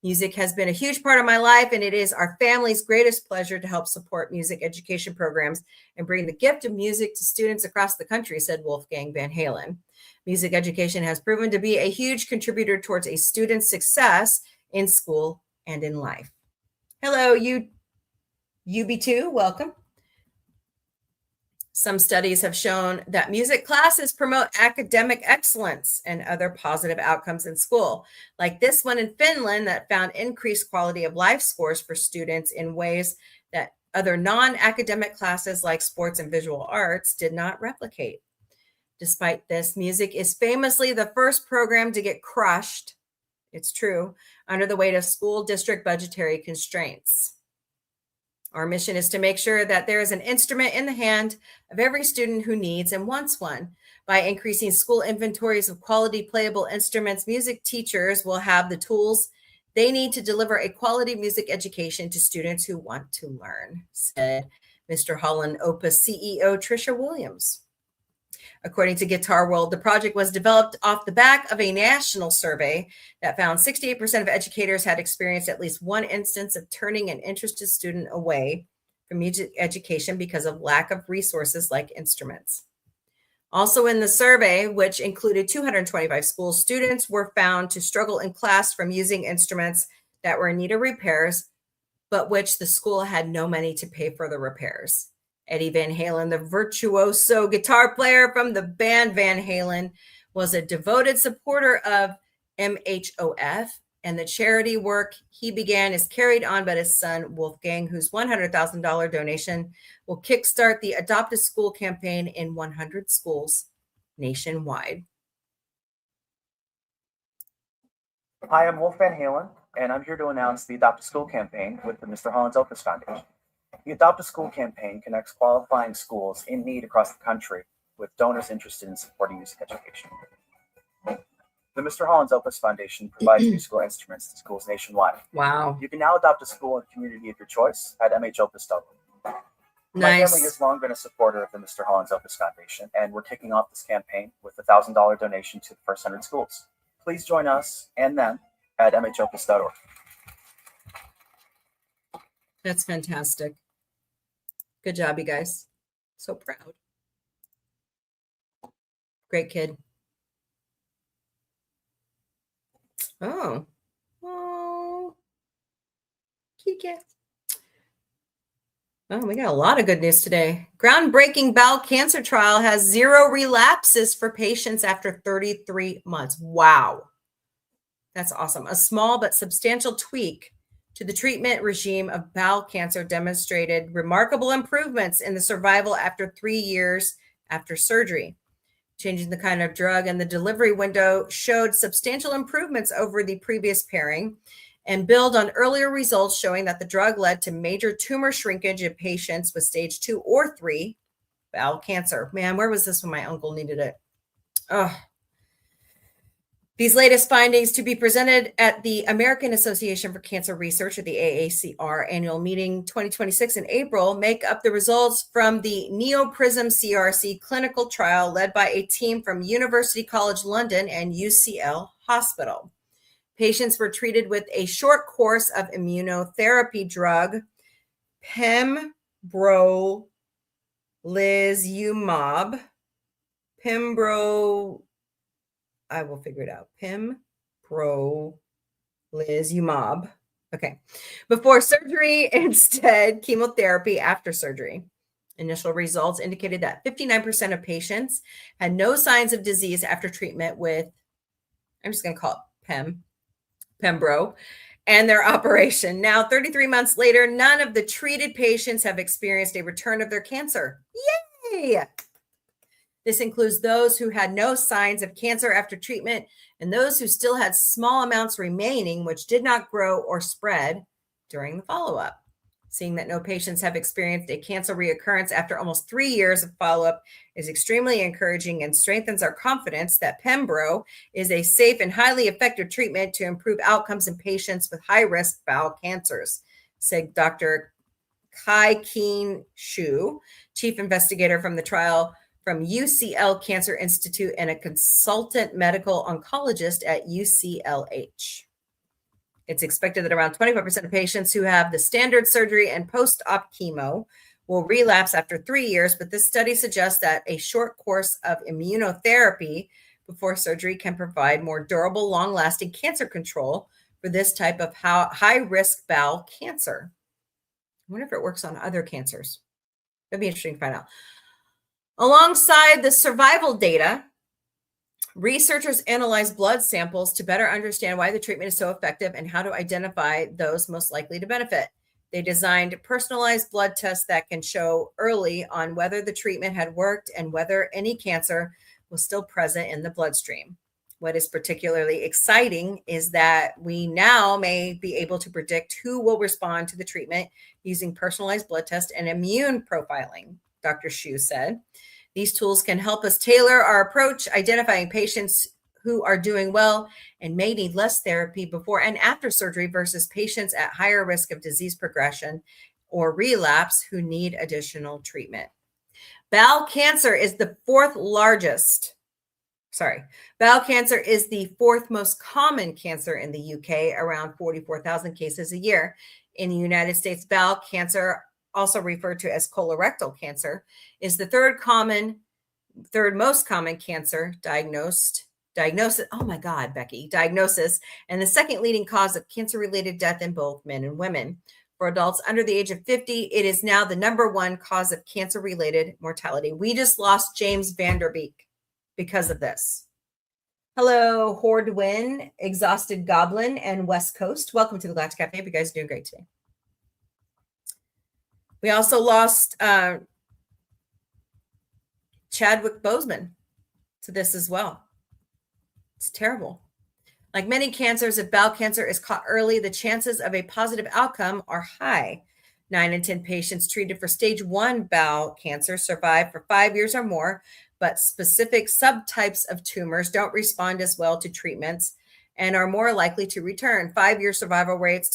Music has been a huge part of my life, and it is our family's greatest pleasure to help support music education programs and bring the gift of music to students across the country, said Wolfgang Van Halen. Music education has proven to be a huge contributor towards a student's success in school and in life. Hello, UB2, welcome. Some studies have shown that music classes promote academic excellence and other positive outcomes in school, like this one in Finland that found increased quality of life scores for students in ways that other non-academic classes like sports and visual arts did not replicate. Despite this, music is famously the first program to get crushed, it's true, under the weight of school district budgetary constraints. Our mission is to make sure that there is an instrument in the hand of every student who needs and wants one. By increasing school inventories of quality playable instruments, music teachers will have the tools they need to deliver a quality music education to students who want to learn, said Mr. Holland Opus CEO Tricia Williams. According to Guitar World, the project was developed off the back of a national survey that found 68% of educators had experienced at least one instance of turning an interested student away from music education because of lack of resources like instruments. Also in the survey, which included 225 schools, students were found to struggle in class from using instruments that were in need of repairs, but which the school had no money to pay for the repairs. Eddie Van Halen, the virtuoso guitar player from the band Van Halen, was a devoted supporter of MHOF, and the charity work he began is carried on by his son, Wolfgang, whose $100,000 donation will kickstart the Adopt a School campaign in 100 schools nationwide. Hi, I'm Wolf Van Halen, and I'm here to announce the Adopt a School campaign with the Mr. Holland's Opus Foundation. The Adopt a School campaign connects qualifying schools in need across the country with donors interested in supporting music education. The Mr. Holland's Opus Foundation provides musical instruments to schools nationwide. Wow. You can now adopt a school and community of your choice at mhopus.org. My family has long been a supporter of the Mr. Holland's Opus Foundation, and we're kicking off this campaign with a $1,000 donation to the first 100 schools. Please join us and them at mhopus.org. That's fantastic. Good job, you guys. So proud. Great kid. Oh. Cute cat. Oh, we got a lot of good news today. Groundbreaking bowel cancer trial has 0 relapses for patients after 33 months. Wow. That's awesome. A small but substantial tweak to the treatment regime of bowel cancer demonstrated remarkable improvements in the survival after 3 years after surgery. Changing the kind of drug and the delivery window showed substantial improvements over the previous pairing and build on earlier results showing that the drug led to major tumor shrinkage in patients with stage 2 or 3 bowel cancer. Man, where was this when my uncle needed it? Oh. These latest findings to be presented at the American Association for Cancer Research, or the AACR, annual meeting 2026 in April, make up the results from the NeoPrism CRC clinical trial led by a team from University College London and UCL Hospital. Patients were treated with a short course of immunotherapy drug, pembrolizumab, I will figure it out. Pembrolizumab. Okay. Before surgery, instead, chemotherapy after surgery. Initial results indicated that 59% of patients had no signs of disease after treatment with, I'm just going to call it Pembro, and their operation. Now, 33 months later, none of the treated patients have experienced a return of their cancer. Yay! This includes those who had no signs of cancer after treatment and those who still had small amounts remaining, which did not grow or spread during the follow-up. Seeing that no patients have experienced a cancer reoccurrence after almost 3 years of follow-up is extremely encouraging and strengthens our confidence that Pembro is a safe and highly effective treatment to improve outcomes in patients with high-risk bowel cancers, said Dr. Kai-Keen Shu, chief investigator from the trial from UCL Cancer Institute and a consultant medical oncologist at UCLH. It's expected that around 25% of patients who have the standard surgery and post-op chemo will relapse after 3 years, but this study suggests that a short course of immunotherapy before surgery can provide more durable, long-lasting cancer control for this type of high-risk bowel cancer. I wonder if it works on other cancers. That'd be interesting to find out. Alongside the survival data, researchers analyzed blood samples to better understand why the treatment is so effective and how to identify those most likely to benefit. They designed personalized blood tests that can show early on whether the treatment had worked and whether any cancer was still present in the bloodstream. What is particularly exciting is that we now may be able to predict who will respond to the treatment using personalized blood tests and immune profiling, Dr. Xu said. These tools can help us tailor our approach, identifying patients who are doing well and may need less therapy before and after surgery versus patients at higher risk of disease progression or relapse who need additional treatment. Bowel cancer is the fourth most common cancer in the UK, around 44,000 cases a year. In the United States, bowel cancer, also referred to as colorectal cancer, is the third most common cancer diagnosis. Oh my God, Becky, diagnosis, and the second leading cause of cancer-related death in both men and women. For adults under the age of 50, it is now the number one cause of cancer-related mortality. We just lost James Vanderbeek because of this. Hello, Hordwin, Exhausted Goblin, and West Coast. Welcome to the Galactic Café. You guys are doing great today. We also lost Chadwick Boseman to this as well. It's terrible. Like many cancers, if bowel cancer is caught early, the chances of a positive outcome are high. 9 in 10 patients treated for stage 1 bowel cancer survive for 5 years or more, but specific subtypes of tumors don't respond as well to treatments and are more likely to return. 5-year survival rates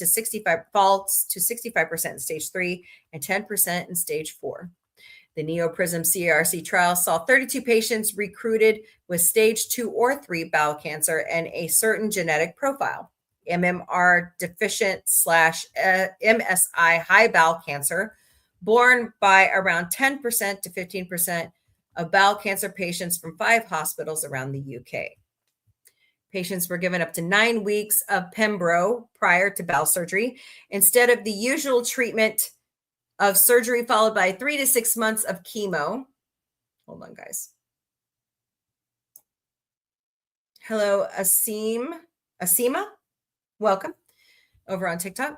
falls to 65% in stage 3 and 10% in stage 4. The NeoPrism CRC trial saw 32 patients recruited with stage 2 or 3 bowel cancer and a certain genetic profile. MMR deficient / MSI high bowel cancer, borne by around 10% to 15% of bowel cancer patients from 5 hospitals around the UK. Patients were given up to 9 weeks of Pembro prior to bowel surgery instead of the usual treatment of surgery followed by 3 to 6 months of chemo. Hold on, guys. Hello, Asima. Welcome over on TikTok.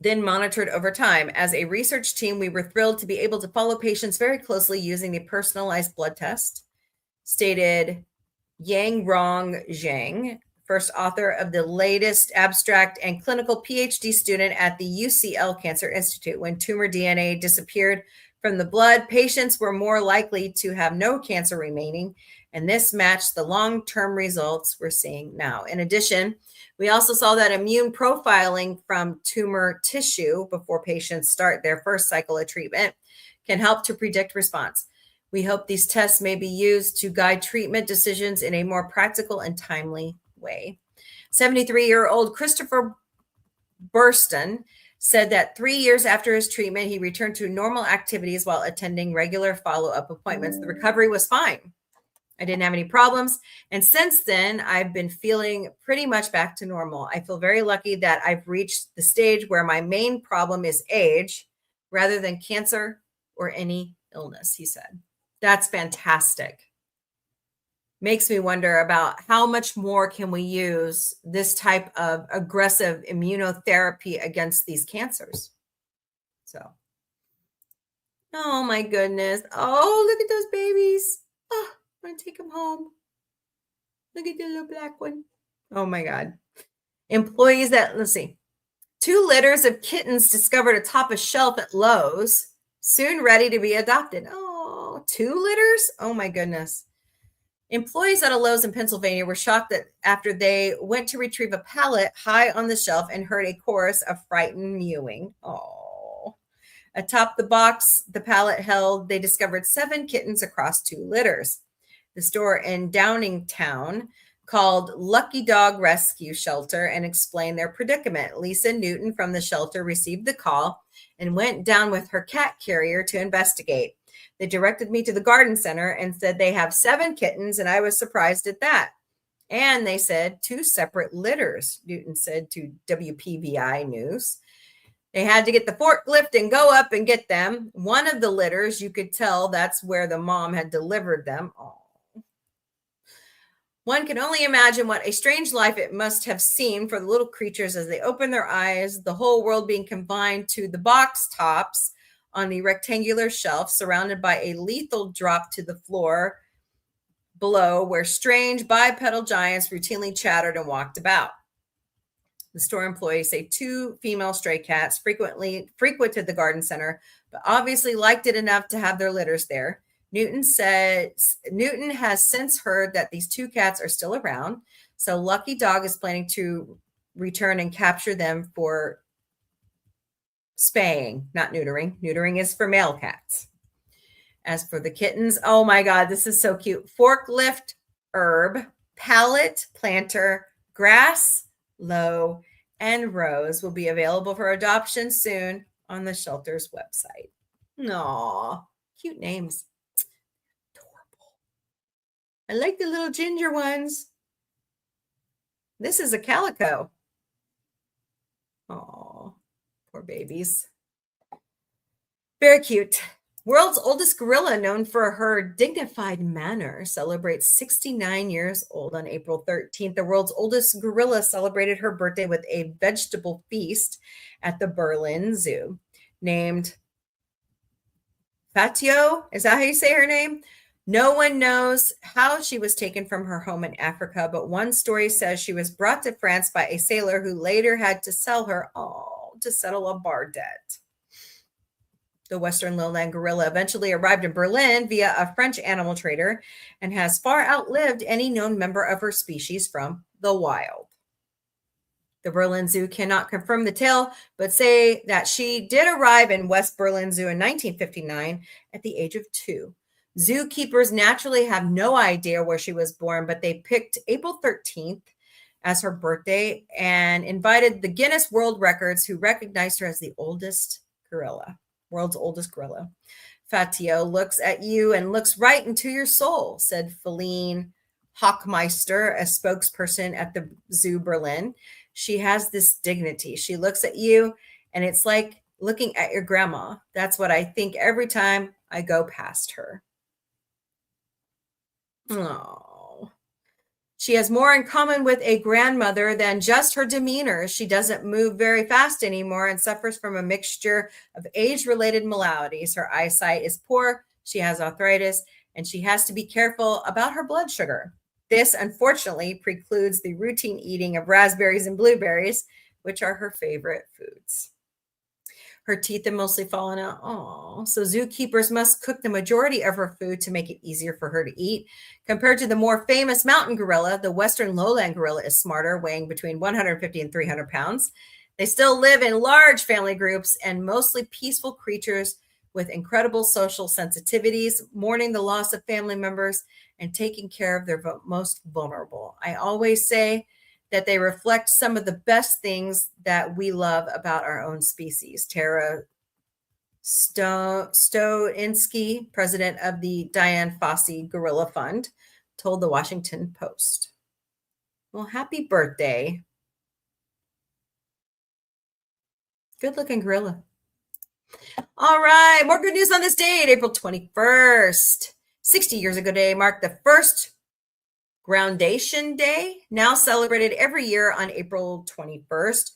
Then monitored over time. As a research team, we were thrilled to be able to follow patients very closely using the personalized blood test, stated Yang Rong Zhang, first author of the latest abstract and clinical PhD student at the UCL Cancer Institute. When tumor DNA disappeared from the blood, patients were more likely to have no cancer remaining, and this matched the long-term results we're seeing now. In addition, we also saw that immune profiling from tumor tissue before patients start their first cycle of treatment can help to predict response. We hope these tests may be used to guide treatment decisions in a more practical and timely way. 73-year-old Christopher Burston said that 3 years after his treatment, he returned to normal activities while attending regular follow-up appointments. The recovery was fine. I didn't have any problems. And since then, I've been feeling pretty much back to normal. I feel very lucky that I've reached the stage where my main problem is age rather than cancer or any illness, he said. That's fantastic. Makes me wonder about how much more can we use this type of aggressive immunotherapy against these cancers. So, oh my goodness. Oh, look at those babies. Oh, I'm going to take them home. Look at the little black one. Oh my God. Employees let's see. 2 litters of kittens discovered atop a shelf at Lowe's, soon ready to be adopted. Oh, 2 litters? Oh my goodness. Employees at a Lowe's in Pennsylvania were shocked that after they went to retrieve a pallet high on the shelf and heard a chorus of frightened mewing. Oh. Atop the box the pallet held, they discovered 7 kittens across 2 litters. The store in Downingtown called Lucky Dog Rescue Shelter and explained their predicament. Lisa Newton from the shelter received the call and went down with her cat carrier to investigate. They directed me to the garden center and said they have 7 kittens, and I was surprised at that. And they said 2 separate litters, Newton said to WPVI News. They had to get the forklift and go up and get them. One of the litters, you could tell that's where the mom had delivered them. Oh. One can only imagine what a strange life it must have seemed for the little creatures as they opened their eyes, the whole world being confined to the box tops on the rectangular shelf, surrounded by a lethal drop to the floor below, where strange bipedal giants routinely chattered and walked about. The store employees say 2 female stray cats frequently frequented the garden center, but obviously liked it enough to have their litters there. Newton has since heard that these 2 cats are still around, so Lucky Dog is planning to return and capture them for spaying, not neutering. Neutering is for male cats. As for the kittens, oh my God, this is so cute. Forklift, herb, pallet, planter, grass, low, and rose will be available for adoption soon on the shelter's website. Aw, cute names. Adorable. I like the little ginger ones. This is a calico. Oh, poor babies. Very cute. World's oldest gorilla, known for her dignified manner, celebrates 69 years old on April 13th. The world's oldest gorilla celebrated her birthday with a vegetable feast at the Berlin Zoo. Named Fatio, is that how you say her name? No one knows how she was taken from her home in Africa, but one story says she was brought to France by a sailor who later had to sell her, to settle a bar debt. The Western lowland gorilla eventually arrived in Berlin via a French animal trader and has far outlived any known member of her species from the wild. The Berlin Zoo cannot confirm the tale, but say that she did arrive in West Berlin Zoo in 1959 at the age of 2. Zookeepers naturally have no idea where she was born, but they picked April 13th as her birthday and invited the Guinness World Records, who recognized her as the world's oldest gorilla. Fatio looks at you and looks right into your soul, said Feline Hochmeister, a spokesperson at the Zoo Berlin. She has this dignity. She looks at you and it's like looking at your grandma. That's what I think every time I go past her. Oh. She has more in common with a grandmother than just her demeanor. She doesn't move very fast anymore and suffers from a mixture of age-related maladies. Her eyesight is poor, she has arthritis, and she has to be careful about her blood sugar. This, unfortunately, precludes the routine eating of raspberries and blueberries, which are her favorite foods. Her teeth have mostly fallen out. Oh, so zookeepers must cook the majority of her food to make it easier for her to eat. Compared to the more famous mountain gorilla, the Western lowland gorilla is smarter, weighing between 150 and 300 pounds. They still live in large family groups and mostly peaceful creatures with incredible social sensitivities, mourning the loss of family members and taking care of their most vulnerable. I always say that they reflect some of the best things that we love about our own species. Tara Stoinski, president of the Diane Fossey Gorilla Fund, told the Washington Post. Well, happy birthday. Good looking gorilla. All right, more good news on this date, April 21st. 60 years ago today marked the first Groundation Day, now celebrated every year on April 21st,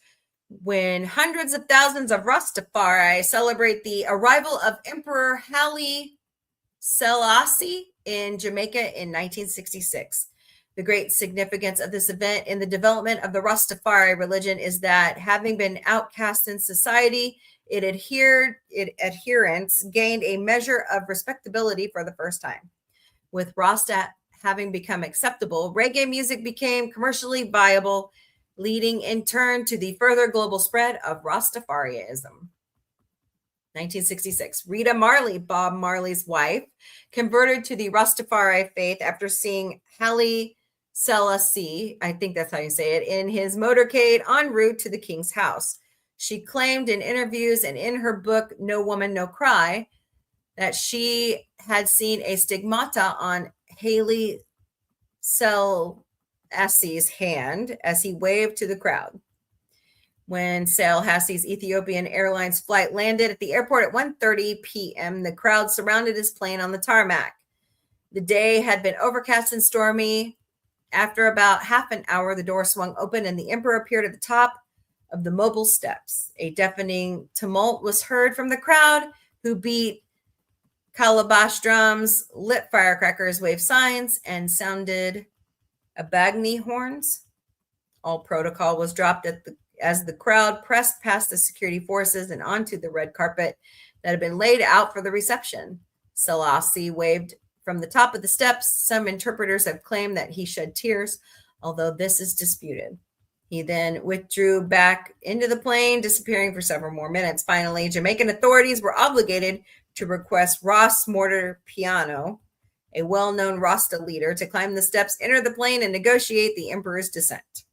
when hundreds of thousands of Rastafari celebrate the arrival of Emperor Haile Selassie in Jamaica in 1966. The great significance of this event in the development of the Rastafari religion is that, having been outcast in society, its adherents gained a measure of respectability for the first time. With Rasta having become acceptable, reggae music became commercially viable, leading in turn to the further global spread of Rastafarianism. 1966, Rita Marley, Bob Marley's wife, converted to the Rastafari faith after seeing Haile Selassie, I think that's how you say it, in his motorcade en route to the king's house. She claimed in interviews and in her book, No Woman, No Cry, that she had seen a stigmata on Haile Selassie's hand as he waved to the crowd. When Salehasse's Ethiopian Airlines flight landed at the airport at 1:30 p.m., the crowd surrounded his plane on the tarmac. The day had been overcast and stormy. After about half an hour, the door swung open and the emperor appeared at the top of the mobile steps. A deafening tumult was heard from the crowd, who beat calabash drums, lit firecrackers, waved signs, and sounded abagni horns. All protocol was dropped as the crowd pressed past the security forces and onto the red carpet that had been laid out for the reception. Selassie waved from the top of the steps. Some interpreters have claimed that he shed tears, although this is disputed. He then withdrew back into the plane, disappearing for several more minutes. Finally, Jamaican authorities were obligated to request Ross Mortar-Piano, a well-known Rasta leader, to climb the steps, enter the plane, and negotiate the emperor's descent.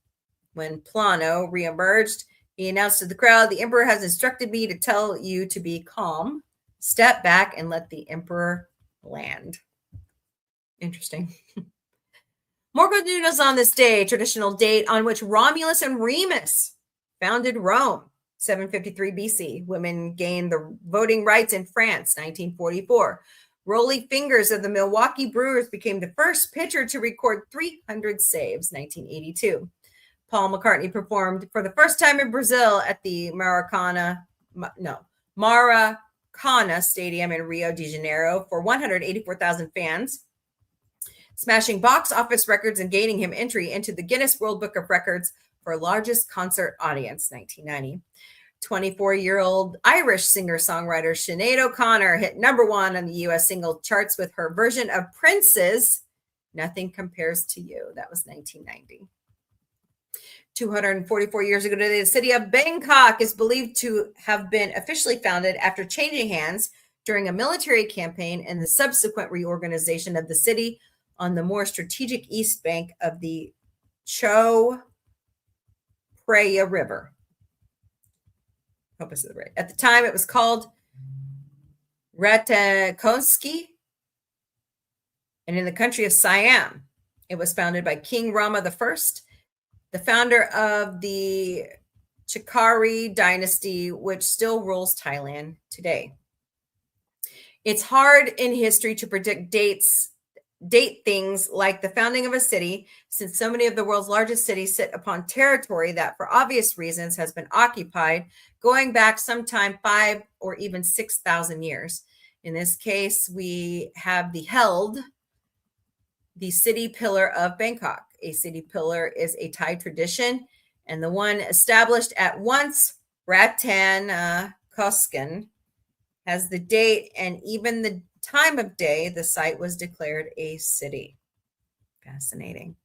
When Plano reemerged, he announced to the crowd, "The emperor has instructed me to tell you to be calm, step back, and let the emperor land." Interesting. More good news on this day, traditional date on which Romulus and Remus founded Rome, 753 BC. Women gained the voting rights in France, 1944. Rolly Fingers of the Milwaukee Brewers became the first pitcher to record 300 saves, 1982. Paul McCartney performed for the first time in Brazil at the Maracana Stadium in Rio de Janeiro for 184,000 fans, smashing box office records and gaining him entry into the Guinness World Book of Records for largest concert audience, 1990. 24-year-old Irish singer-songwriter Sinead O'Connor hit #1 on the U.S. single charts with her version of Prince's "Nothing Compares to You." That was 1990. 244 years ago today, the city of Bangkok is believed to have been officially founded after changing hands during a military campaign and the subsequent reorganization of the city on the more strategic east bank of the Chao Phraya River. Hope I said it right. At the time, it was called Ratakonski, and in the country of Siam. It was founded by King Rama I, the founder of the Chakri dynasty, which still rules Thailand today. It's hard in history to predict date things like the founding of a city, since so many of the world's largest cities sit upon territory that, for obvious reasons, has been occupied going back sometime 5 or even 6,000 years. In this case, we have the city pillar of Bangkok. A city pillar is a Thai tradition, and the one established at once Ratankosken has the date and even the time of day the site was declared a city. Fascinating.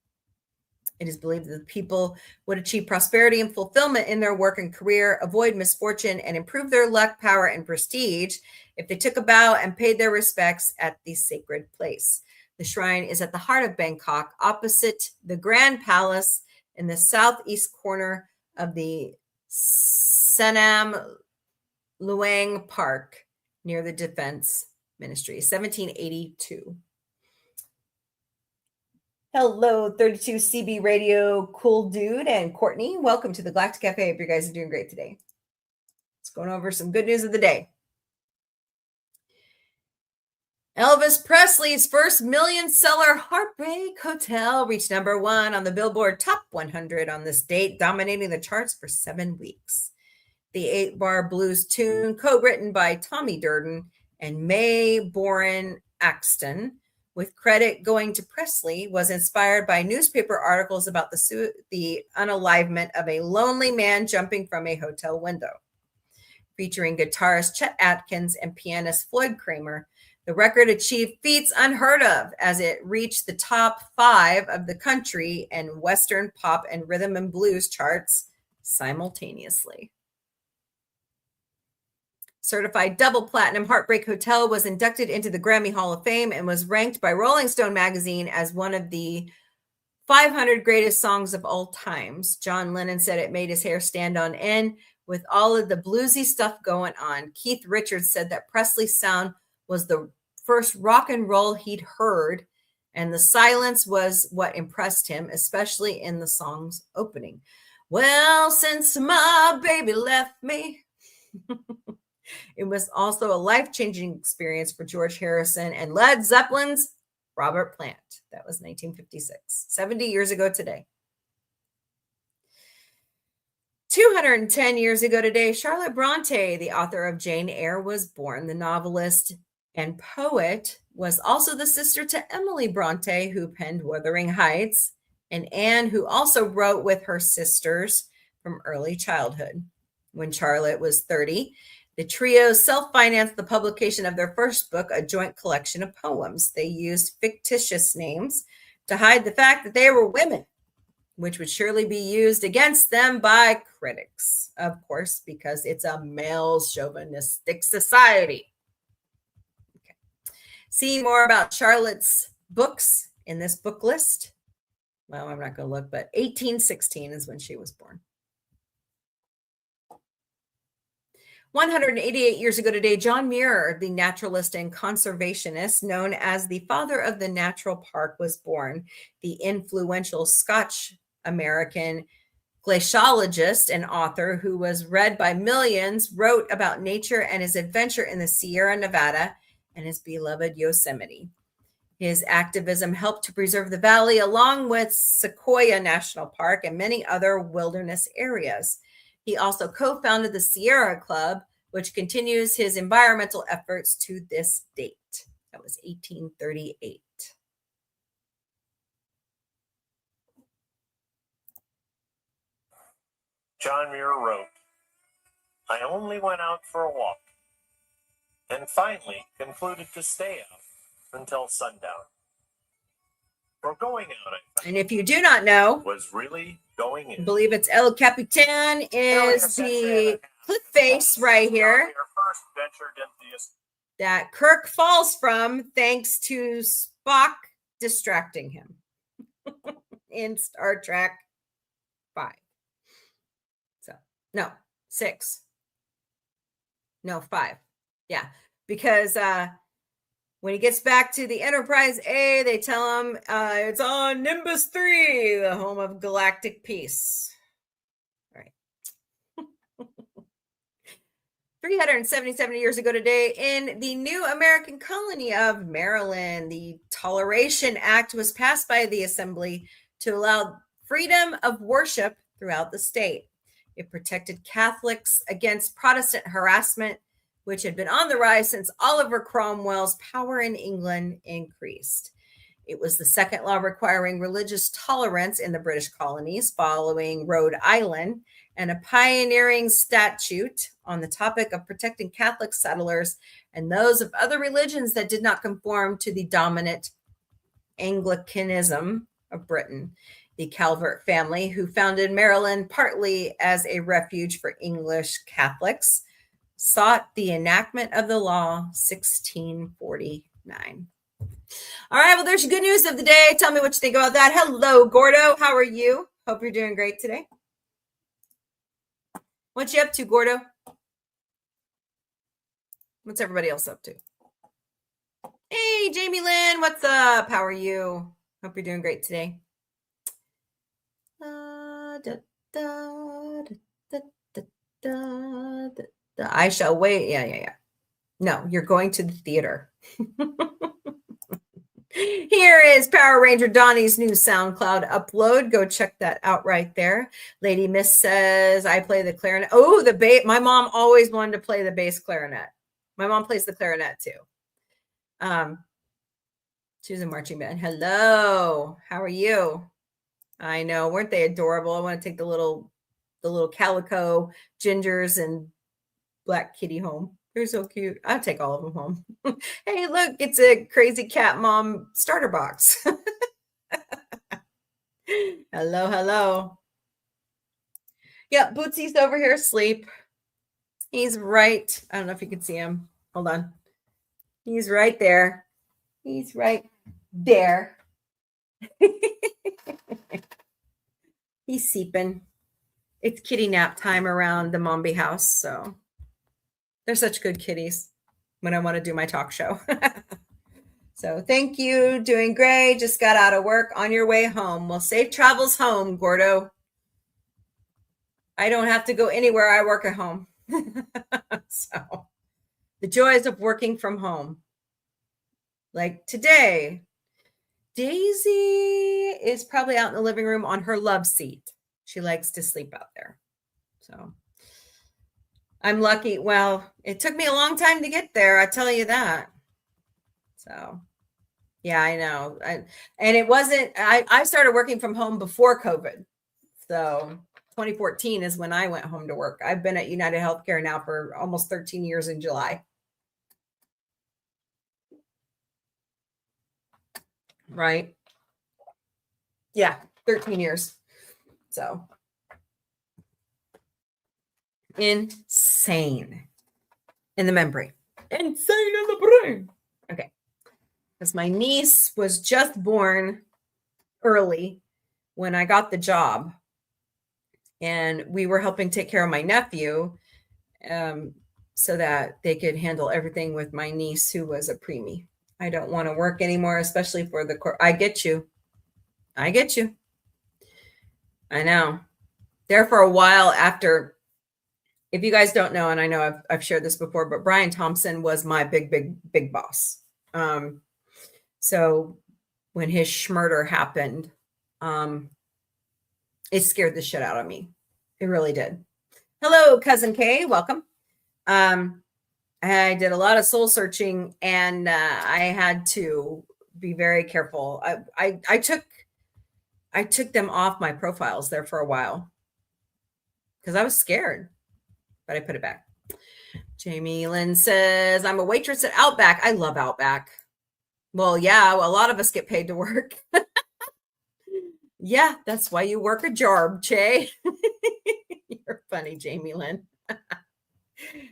It is believed that the people would achieve prosperity and fulfillment in their work and career, avoid misfortune, and improve their luck, power, and prestige if they took a bow and paid their respects at the sacred place. The shrine is at the heart of Bangkok, opposite the Grand Palace in the southeast corner of the Sanam Luang Park near the Defense Ministry, 1782. Hello, 32 CB Radio, Cool Dude and Courtney. Welcome to the Galactic Café. Hope you guys are doing great today. Let's go over some good news of the day. Elvis Presley's first million-seller Heartbreak Hotel reached #1 on the Billboard Top 100 on this date, dominating the charts for 7 weeks. The 8-bar blues tune, co-written by Tommy Durden and Mae Boren Axton, with credit going to Presley, was inspired by newspaper articles about the unalivement of a lonely man jumping from a hotel window. Featuring guitarist Chet Atkins and pianist Floyd Kramer, the record achieved feats unheard of as it reached the top 5 of the country and Western pop and rhythm and blues charts simultaneously. Certified double platinum Heartbreak Hotel was inducted into the Grammy Hall of Fame and was ranked by Rolling Stone magazine as one of the 500 greatest songs of all times. John Lennon said it made his hair stand on end with all of the bluesy stuff going on. Keith Richards said that Presley's sound was the first rock and roll he'd heard, and the silence was what impressed him, especially in the song's opening. Well, since my baby left me. It was also a life-changing experience for George Harrison and Led Zeppelin's Robert Plant. That was 1956, 70 years ago today. 210 years ago today, Charlotte Bronte, the author of Jane Eyre, was born. The novelist and poet was also the sister to Emily Bronte, who penned Wuthering Heights, and Anne, who also wrote with her sisters from early childhood. When Charlotte was 30, the trio self-financed the publication of their first book, a joint collection of poems. They used fictitious names to hide the fact that they were women, which would surely be used against them by critics, of course, because it's a male chauvinistic society. Okay. See more about Charlotte's books in this book list. Well, I'm not going to look, but 1816 is when she was born. 188 years ago today, John Muir, the naturalist and conservationist known as the father of the natural park, was born. The influential Scotch-American glaciologist and author who was read by millions wrote about nature and his adventure in the Sierra Nevada and his beloved Yosemite. His activism helped to preserve the valley along with Sequoia National Park and many other wilderness areas. He also co-founded the Sierra Club, which continues his environmental efforts to this date. That was 1838. John Muir wrote, "I only went out for a walk and finally concluded to stay out until sundown. For going out, I found, And if you do not know, was really going in. I believe it's El Capitan is the cliff face right here First ventured into the that Kirk falls from thanks to Spock distracting him in Star Trek 5. So, no, 6. No, 5. Yeah, because when he gets back to the Enterprise A, they tell him it's on Nimbus 3, the home of galactic peace. All right. 377 years ago today, in the new American colony of Maryland, the Toleration Act was passed by the Assembly to allow freedom of worship throughout the state. It protected Catholics against Protestant harassment, which had been on the rise since Oliver Cromwell's power in England increased. It was the second law requiring religious tolerance in the British colonies, following Rhode Island, and a pioneering statute on the topic of protecting Catholic settlers and those of other religions that did not conform to the dominant Anglicanism of Britain. The Calvert family, who founded Maryland partly as a refuge for English Catholics, sought the enactment of the law 1649. All right, well, there's your good news of the day. Tell me what you think about that. Hello, Gordo. How are you? Hope you're doing great today. What you up to, Gordo? What's everybody else up to? Hey, Jamie Lynn, what's up? How are you? Hope you're doing great today. I shall wait. Yeah. No, you're going to the theater. Here is Power Ranger Donnie's new SoundCloud upload. Go check that out right there. Lady Miss says, I play the clarinet. Oh, the bass. My mom always wanted to play the bass clarinet. My mom plays the clarinet too. She's a marching band. Hello. How are you? I know. Weren't they adorable? I want to take the little calico gingers and black kitty home. They're so cute. I'll take all of them home. Hey, look, it's a crazy cat mom starter box. Hello. Yep, Bootsy's over here asleep. He's right. I don't know if you can see him. Hold on. He's right there. He's right there. He's seeping. It's kitty nap time around the Mombie house, so they're such good kitties when I want to do my talk show. So thank you. Doing great. Just got out of work on your way home. Well, safe travels home, Gordo. I don't have to go anywhere. I work at home. So the joys of working from home. Like today, Daisy is probably out in the living room on her love seat. She likes to sleep out there. So I'm lucky. Well, it took me a long time to get there. I tell you that. So yeah, I know. And it wasn't, I started working from home before COVID. So 2014 is when I went home to work. I've been at United Healthcare now for almost 13 years in July. Right? Yeah, 13 years. So insane in the membrane. Insane in the brain. Okay. Because my niece was just born early when I got the job. And we were helping take care of my nephew so that they could handle everything with my niece who was a preemie. I don't want to work anymore, especially for the I get you. I get you. I know. There for a while after, if you guys don't know, and I know I've shared this before, but Brian Thompson was my big boss. So when his schmurder happened, it scared the shit out of me. It really did. Hello, Cousin Kay. Welcome. I did a lot of soul searching, and I had to be very careful. I took them off my profiles there for a while because I was scared, but I put it back. Jamie Lynn says, I'm a waitress at Outback. I love Outback. Well, yeah, a lot of us get paid to work. Yeah, that's why you work a job, Che. You're funny, Jamie Lynn.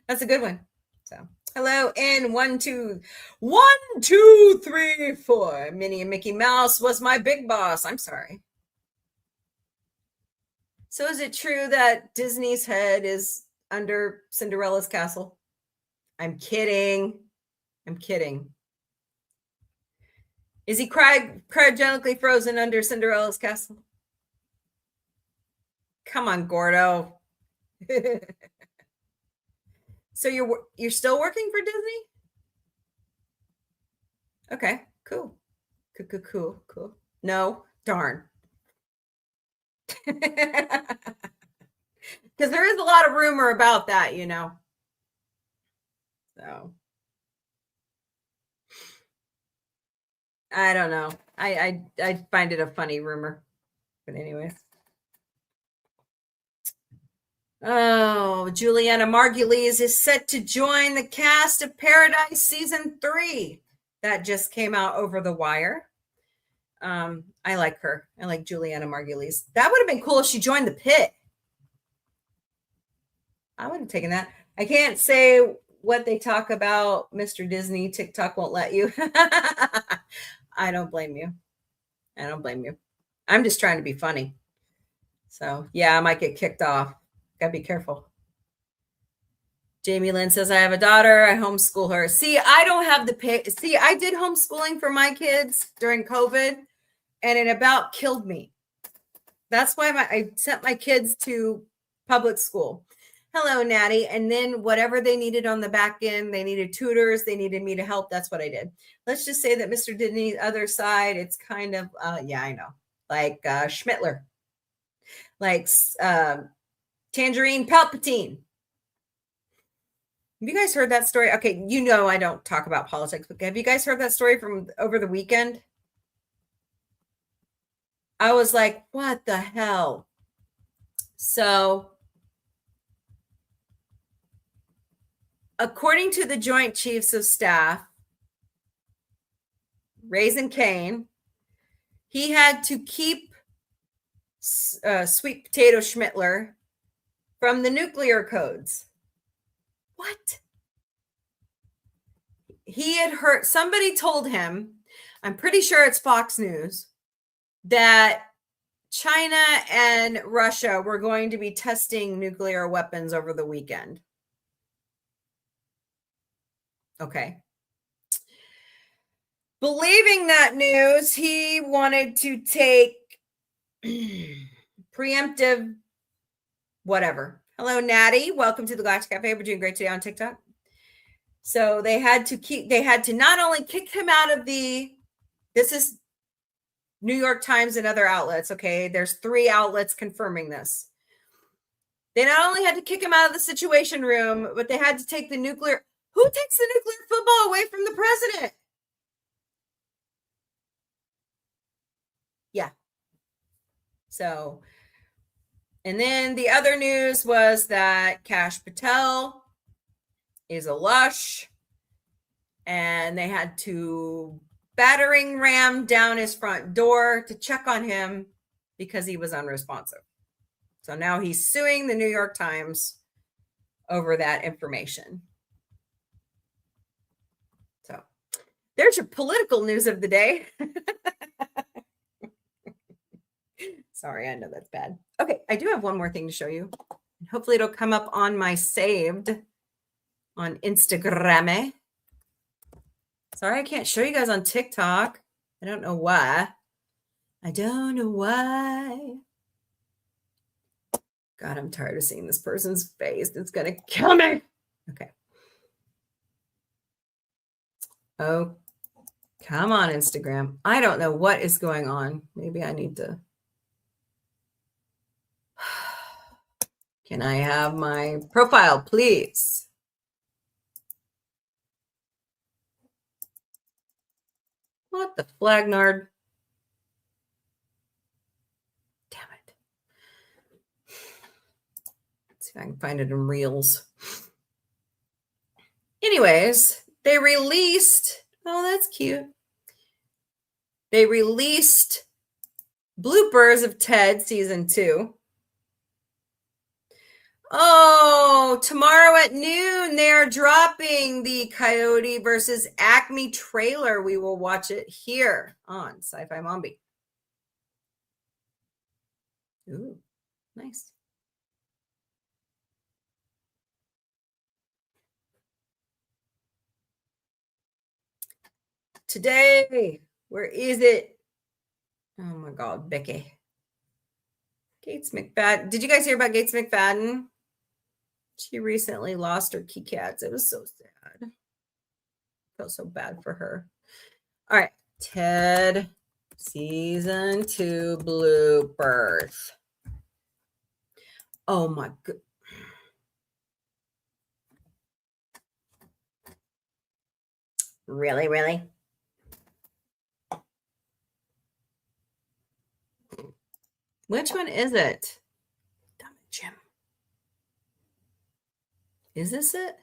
That's a good one. So, hello, and 1, 2, 1, 2, 3, 4. Minnie and Mickey Mouse was my big boss. I'm sorry. So, is it true that Disney's head is under Cinderella's castle? I'm kidding. I'm kidding. Is he cryogenically frozen under Cinderella's castle? Come on, Gordo. So you're still working for Disney? Okay, cool. Cool. No, darn. Because there is a lot of rumor about that, you know. So I don't know. I find it a funny rumor. But anyways. Oh, Juliana Margulies is set to join the cast of Paradise Season 3. That just came out over the wire. I like her. I like Juliana Margulies. That would have been cool if she joined the pit. I would have taken that. I can't say what they talk about. Mr. Disney, TikTok won't let you. I don't blame you. I don't blame you. I'm just trying to be funny. So, yeah, I might get kicked off. Gotta be careful. Jamie Lynn says, I have a daughter. I homeschool her. See, I don't have the pay. See, I did homeschooling for my kids during COVID, and it about killed me. That's why I sent my kids to public school. Hello, Natty. And then whatever they needed on the back end, they needed tutors. They needed me to help. That's what I did. Let's just say that Mr. Disney's other side, it's kind of, yeah, I know. Like Schmittler. Like Tangerine Palpatine. Have you guys heard that story? Okay, you know I don't talk about politics, but have you guys heard that story from over the weekend? I was like, what the hell? So, according to the Joint Chiefs of Staff, Raising Cane, he had to keep Sweet Potato Schmittler from the nuclear codes. What? He had heard, somebody told him, I'm pretty sure it's Fox News, that China and Russia were going to be testing nuclear weapons over the weekend. Okay. Believing that news, he wanted to take preemptive whatever. Hello, Natty. Welcome to the Galactic Cafe. We're doing great today on TikTok. So they had to not only kick him out of this is New York Times and other outlets. Okay. There's 3 outlets confirming this. They not only had to kick him out of the Situation Room, but they had to take who takes the nuclear football away from the president? Yeah. So, and then the other news was that Kash Patel is a lush, and they had to battering ram down his front door to check on him because he was unresponsive. So now he's suing the New York Times over that information. So there's your political news of the day. Sorry, I know that's bad. Okay, I do have one more thing to show you. Hopefully it'll come up on my saved on Instagram. Sorry, I can't show you guys on TikTok. I don't know why. God, I'm tired of seeing this person's face. It's going to kill me. Okay. Oh, come on, Instagram. I don't know what is going on. Maybe I need to. Can I have my profile, please? What the flagnard? Damn it. Let's see if I can find it in Reels. Anyways, they released, oh, that's cute. They released bloopers of Ted season 2. Oh, tomorrow at noon, they are dropping the Coyote versus Acme trailer. We will watch it here on Sci-Fi Mombie. Ooh, nice. Today, where is it? Oh my God, Becky. Gates McFadden. Did you guys hear about Gates McFadden? She recently lost her keycats. It was so sad. Felt so bad for her. All right. Ted season 2 bloopers. Oh my God. Really? Which one is it? Damn it, Jim. Is this it?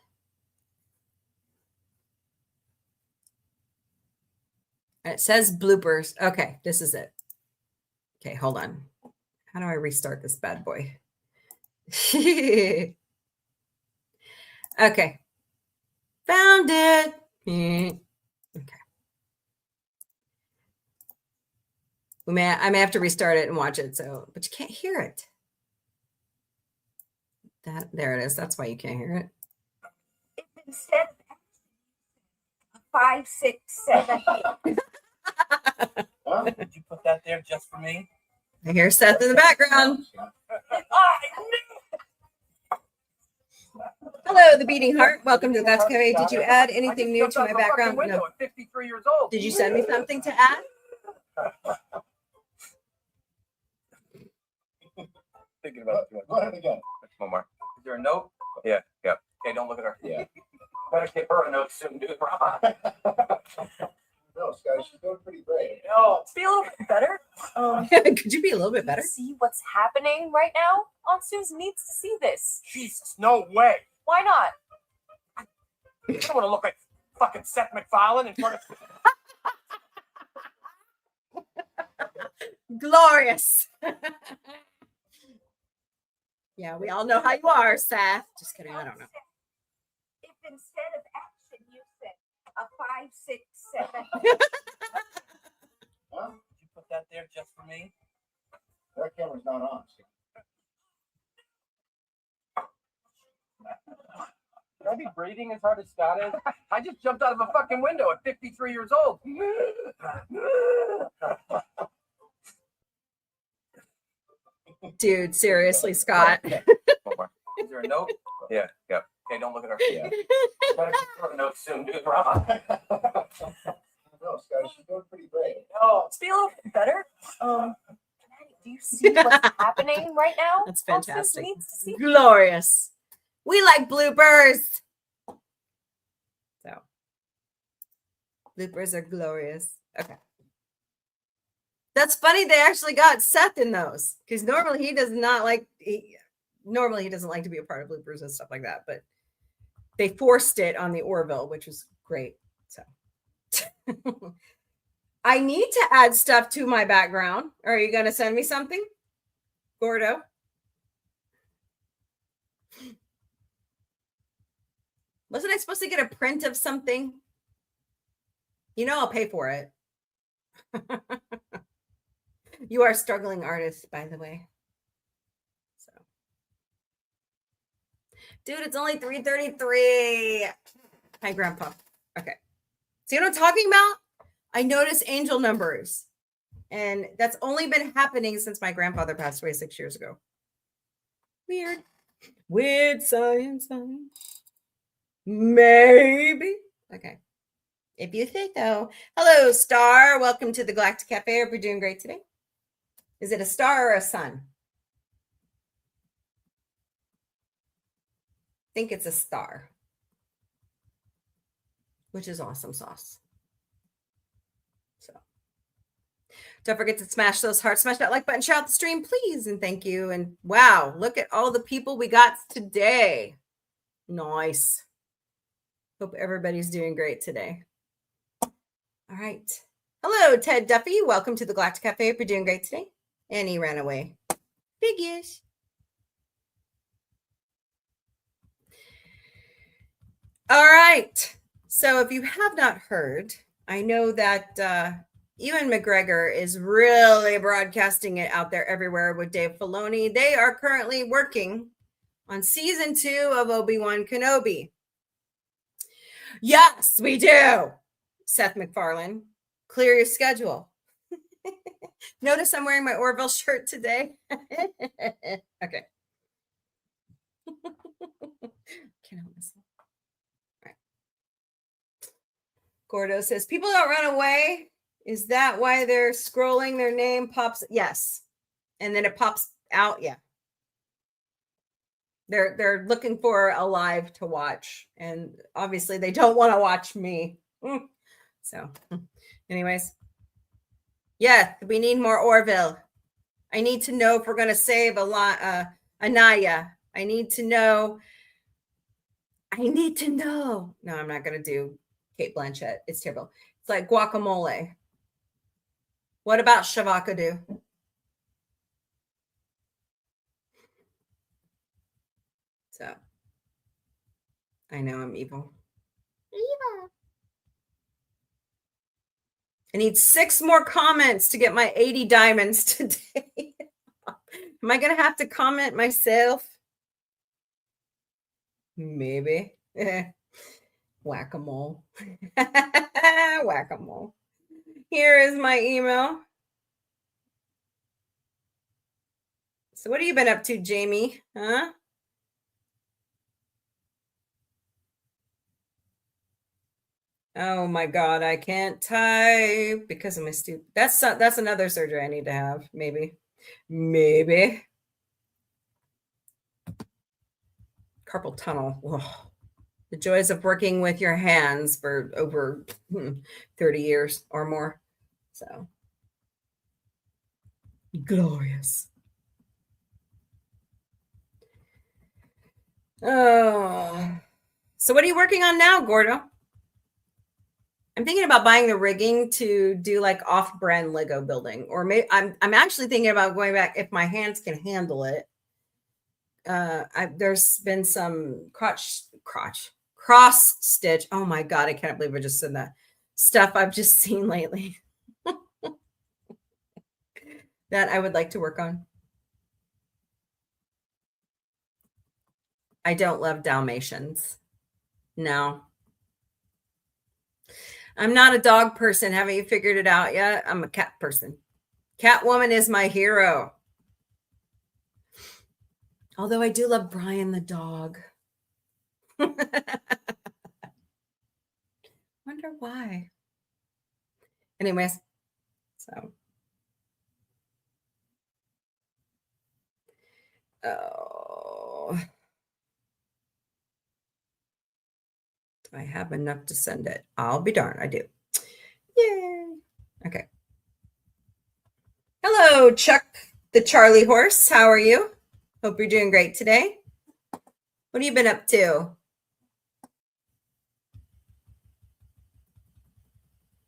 It says bloopers. Okay, this is it. Okay, hold on. How do I restart this bad boy? Okay. Found it. Okay. I may have to restart it and watch it. But you can't hear it. There it is. That's why you can't hear it. If instead of 5, 6, 7, 8. Did you put that there just for me? I hear Seth in the background. Hello, the beating heart. Welcome to the Galactic Cafe. Did you add anything new to my background? No. At 53 years old. Did you send me something to add? Thinking about it. Go ahead again. One more. Is there a note? Yeah. Okay, don't look at her. Yeah. Better give her a note soon, dude. No, Scott, she's doing pretty great. No. Be a little bit better. Could you be a little bit better? See what's happening right now? Aunt Suze needs to see this. Jesus, no way. Why not? I don't want to look like fucking Seth MacFarlane in front of. Glorious. Yeah, we all know how you are, Seth. Just kidding. I don't know. If instead of action you said a 5, 6, 7. Huh? Did you put that there just for me? That camera's not on. Should I be breathing as hard as Scott is? I just jumped out of a fucking window at 53 years old. Dude, seriously, Scott. Okay. One more. Is there a note? Yeah. Yeah. Okay, don't look at her. Yeah. Better throw a note soon, dude. Wrong. No, Scott, she's doing pretty great. No. Let's be a little bit better. Do you see what's happening right now? That's All Susan fantastic. needs to see. Glorious. We like bloopers. So, bloopers are glorious. Okay. That's funny. They actually got Seth in those because normally he does not like. Normally he doesn't like to be a part of bloopers and stuff like that, but they forced it on the Orville, which was great. So, I need to add stuff to my background. Are you going to send me something, Gordo? Wasn't I supposed to get a print of something? You know, I'll pay for it. You are a struggling artist, by the way. So, dude, it's only 3:33. Hi, Grandpa. Okay. See what I'm talking about? I notice angel numbers, and that's only been happening since my grandfather passed away 6 years ago. Weird. Weird science. Maybe. Okay. If you say so. Hello, Star. Welcome to the Galactic Café. Hope you're doing great today. Is it a star or a sun? I think it's a star, which is awesome sauce. So don't forget to smash those hearts, smash that like button, share out the stream, please, and thank you. And wow, look at all the people we got today. Nice. Hope everybody's doing great today. All right. Hello, Ted Duffy. Welcome to the Galactic Cafe. Hope you're doing great today. And he ran away. Figures. All right. So if you have not heard, I know that Ewan McGregor is really broadcasting it out there everywhere with Dave Filoni. They are currently working on season 2 of Obi-Wan Kenobi. Yes, we do. Seth MacFarlane, clear your schedule. Notice I'm wearing my Orville shirt today. Okay. Can't help myself. All right. Gordo says, people don't run away. Is that why they're scrolling? Their name pops? Yes. And then it pops out. Yeah. They're looking for a live to watch. And obviously they don't want to watch me. So anyways. Yeah, we need more Orville. I need to know if we're going to save Anaya. I need to know. No, I'm not going to do Kate Blanchett. It's terrible. It's like guacamole. What about Shavakadu? So, I know I'm evil. Evil. I need 6 more comments to get my 80 diamonds today. Am I going to have to comment myself? Maybe. Whack-a-mole. Whack-a-mole. Here is my email. So what have you been up to, Jamie? Huh? Oh my God, I can't type because of my stupid. That's another surgery I need to have. Maybe. Carpal tunnel. Ugh. The joys of working with your hands for over 30 years or more. So glorious. Oh, so what are you working on now, Gordo? I'm thinking about buying the rigging to do like off-brand Lego building, or maybe I'm actually thinking about going back if my hands can handle it. There's been some cross stitch. Oh my God, I can't believe I just said that stuff I've just seen lately that I would like to work on. I don't love Dalmatians. No. I'm not a dog person. Haven't you figured it out yet? I'm a cat person. Catwoman is my hero. Although I do love Brian the dog. Wonder why. Anyways, so. Oh. Do I have enough to send it? I'll be darned, I do. Yay. Okay. Hello, Chuck the Charlie horse. How are you? Hope you're doing great today. What have you been up to?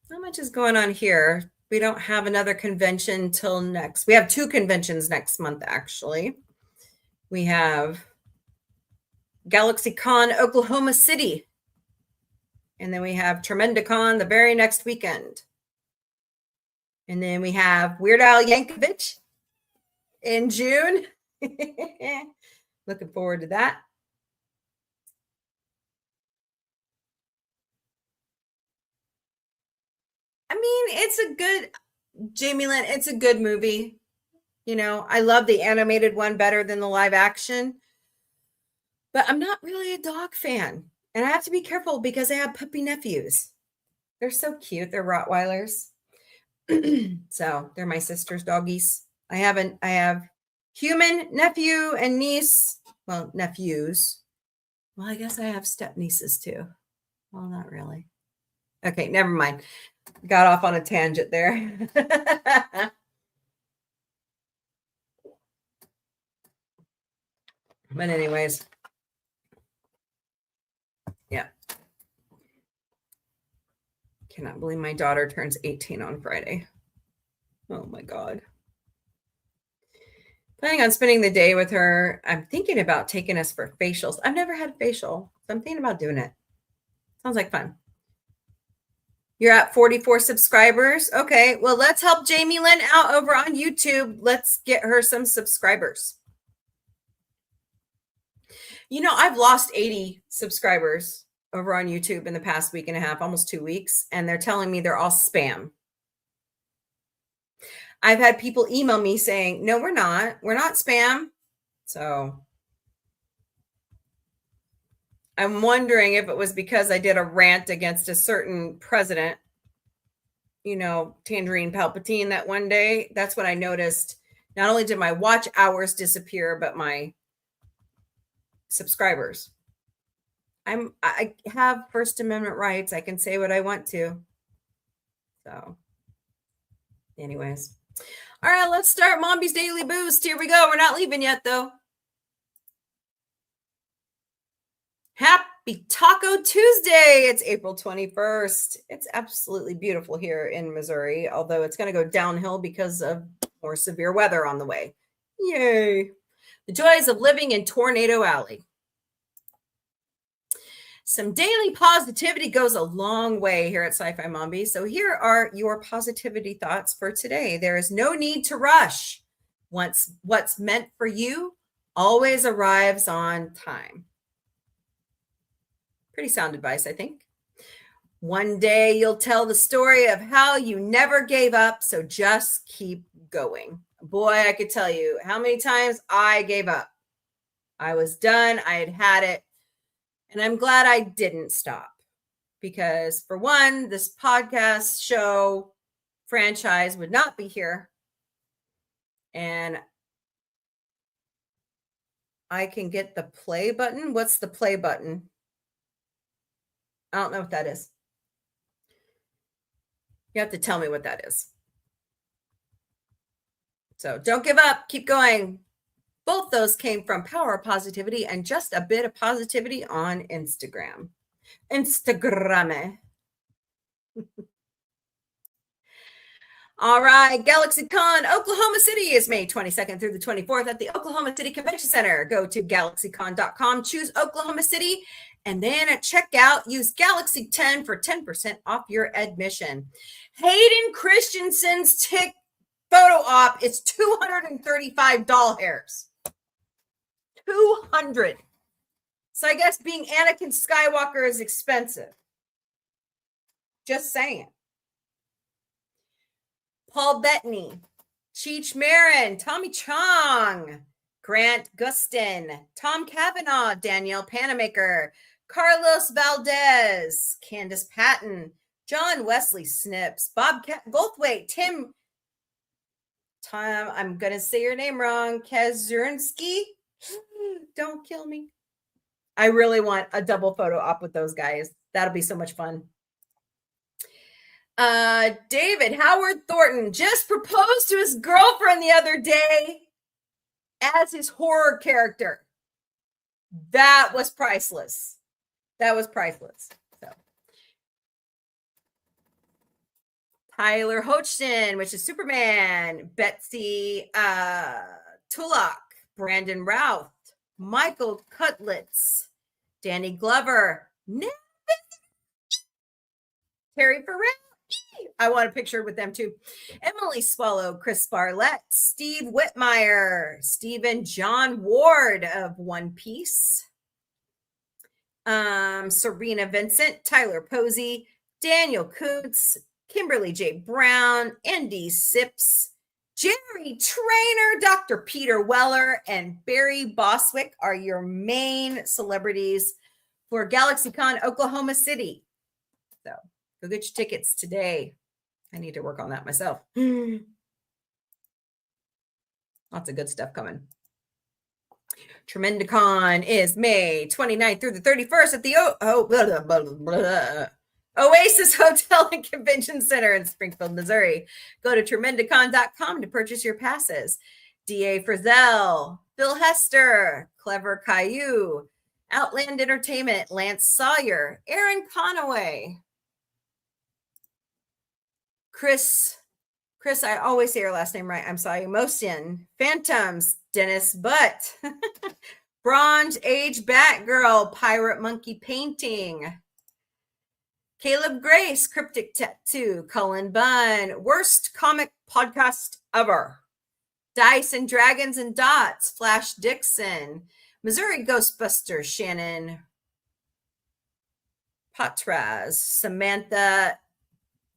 Not much is going on here. We don't have another convention till next. We have 2 conventions next month, actually. We have GalaxyCon Oklahoma City. And then we have Tremendacon the very next weekend. And then we have Weird Al Yankovic in June. Looking forward to that. I mean, it's a good, Jamie Lynn, it's a good movie. You know, I love the animated one better than the live action. But I'm not really a dog fan. And I have to be careful because I have puppy nephews. They're so cute. They're Rottweilers. So they're my sister's doggies. I have human nephew and niece. Well, nephews. Well, I guess I have step nieces too. Well, not really. Okay, never mind. Got off on a tangent there. But anyways. Yeah. Cannot believe my daughter turns 18 on Friday. Oh my God. Planning on spending the day with her. I'm thinking about taking us for facials. I've never had a facial, so I'm thinking about doing it. Sounds like fun. You're at 44 subscribers. Okay, well, let's help Jamie Lynn out over on YouTube. Let's get her some subscribers. You know, I've lost 80 subscribers over on YouTube in the past week and a half, almost 2 weeks, and they're telling me they're all spam. I've had people email me saying, no, we're not spam. So I'm wondering if it was because I did a rant against a certain president, you know, Tangerine Palpatine that one day. That's when I noticed not only did my watch hours disappear, but my subscribers. I have First Amendment rights. I can say what I want to. So anyways. All right, let's start Mombie's Daily Boost. Here we go. We're not leaving yet, though. Happy Taco Tuesday. It's April 21st. It's absolutely beautiful here in Missouri, although it's going to go downhill because of more severe weather on the way. Yay. The joys of living in Tornado Alley. Some daily positivity goes a long way here at Sci-Fi Mombie. So here are your positivity thoughts for today. There is no need to rush. What's meant for you always arrives on time. Pretty sound advice, I think. One day you'll tell the story of how you never gave up, so just keep going. Boy, I could tell you how many times I gave up. I was done. I had it. And I'm glad I didn't stop because, for one, this podcast show franchise would not be here. And I can get the play button. What's the play button? I don't know what that is. You have to tell me what that is. So don't give up. Keep going. Both those came from Power of Positivity and Just a Bit of Positivity on Instagram. Instagram. All right. GalaxyCon Oklahoma City is May 22nd through the 24th at the Oklahoma City Convention Center. Go to galaxycon.com, choose Oklahoma City, and then at checkout, use Galaxy 10 for 10% off your admission. Hayden Christensen's photo op is $235. 200. So I guess being Anakin Skywalker is expensive. Just saying. Paul Bettany, Cheech Marin, Tommy Chong, Grant Gustin, Tom Cavanaugh, Danielle Panamaker, Carlos Valdez, Candace Patton, John Wesley Snips, Bob Goldthwait, Tim, I'm going to say your name wrong, Kazursky. Don't kill me. I really want a double photo op with those guys. That'll be so much fun. David Howard Thornton just proposed to his girlfriend the other day as his horror character. That was priceless. That was priceless. So Tyler Hochton, which is Superman, Betsy Tulloch, Brandon Routh, Michael Cutlitz, Danny Glover, Terry Farrell. I want a picture with them too. Emily Swallow, Chris Barlett, Steve Whitmire, Stephen John Ward of One Piece, Serena Vincent, Tyler Posey, Daniel Kuntz, Kimberly J. Brown, Andy Sips, Jerry Trainer, Dr. Peter Weller, and Barry Boswick are your main celebrities for GalaxyCon Oklahoma City. So go get your tickets today. I need to work on that myself. Lots of good stuff coming. Tremendicon is May 29th through the 31st at the Oasis Hotel and Convention Center in Springfield, Missouri. Go to tremendicon.com to purchase your passes. D.A. Frizzell, Phil Hester, Clever Caillou, Outland Entertainment, Lance Sawyer, Aaron Conaway, Chris, I always say your last name right. I'm sorry. Mosin, Phantoms, Dennis Butt, Bronze Age Batgirl, Pirate Monkey Painting, Caleb Grace, Cryptic Tattoo, Cullen Bunn, Worst Comic Podcast Ever, Dice and Dragons and Dots, Flash Dixon, Missouri Ghostbusters, Shannon Patras, Samantha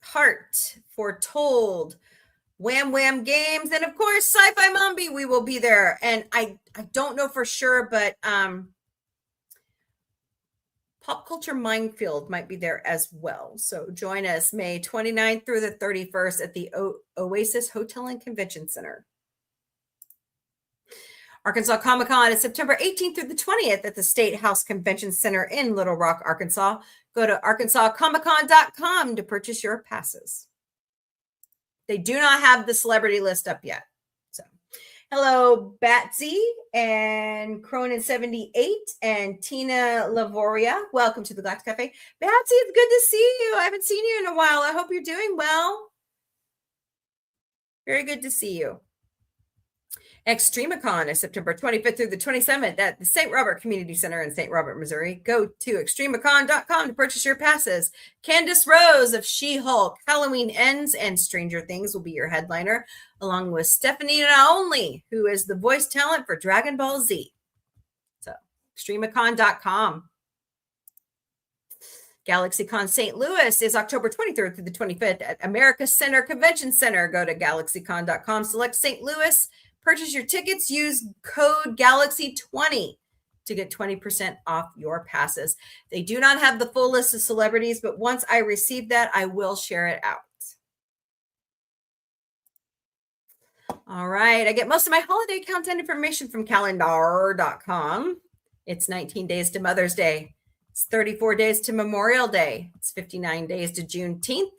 Hart, Foretold, Wham Wham Games, and of course Sci-Fi Mombie. We will be there, and I don't know for sure, but Pop Culture Minefield might be there as well. So join us May 29th through the 31st at the Oasis Hotel and Convention Center. Arkansas Comic Con is September 18th through the 20th at the State House Convention Center in Little Rock, Arkansas. Go to arkansascomiccon.com to purchase your passes. They do not have the celebrity list up yet. So, hello, Batsy and Cronin78 and Tina Lavoria. Welcome to the Galactic Cafe. Batsy, it's good to see you. I haven't seen you in a while. I hope you're doing well. Very good to see you. Extremicon is September 25th through the 27th at the St. Robert Community Center in St. Robert, Missouri. Go to extremicon.com to purchase your passes. Candace Rose of She-Hulk, Halloween Ends, and Stranger Things will be your headliner, along with Stephanie Naonli, who is the voice talent for Dragon Ball Z. So, extremicon.com. GalaxyCon St. Louis is October 23rd through the 25th at America Center Convention Center. Go to galaxycon.com, select St. Louis, purchase your tickets, use code GALAXY20 to get 20% off your passes. They do not have the full list of celebrities, but once I receive that, I will share it out. All right. I get most of my holiday content information from calendar.com. It's 19 days to Mother's Day. It's 34 days to Memorial Day. It's 59 days to Juneteenth.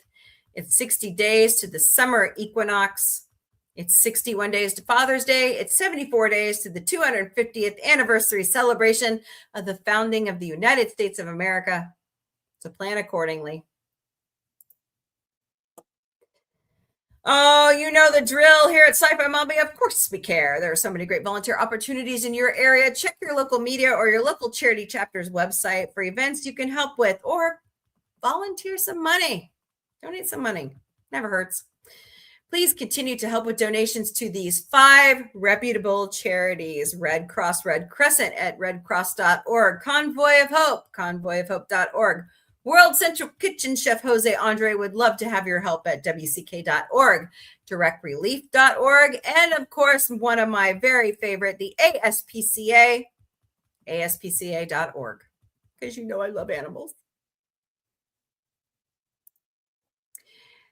It's 60 days to the summer equinox. It's 61 days to Father's Day. It's 74 days to the 250th anniversary celebration of the founding of the United States of America. So plan accordingly. Oh, you know the drill here at Sci-Fi Mombie. Of course we care. There are so many great volunteer opportunities in your area. Check your local media or your local charity chapter's website for events you can help with, or volunteer some money. Donate some money. Never hurts. Please continue to help with donations to these 5 reputable charities: Red Cross Red Crescent at redcross.org, Convoy of Hope, convoyofhope.org, World Central Kitchen Chef Jose Andre would love to have your help at WCK.org, directrelief.org, and of course, one of my very favorite, the ASPCA, ASPCA.org, because you know I love animals.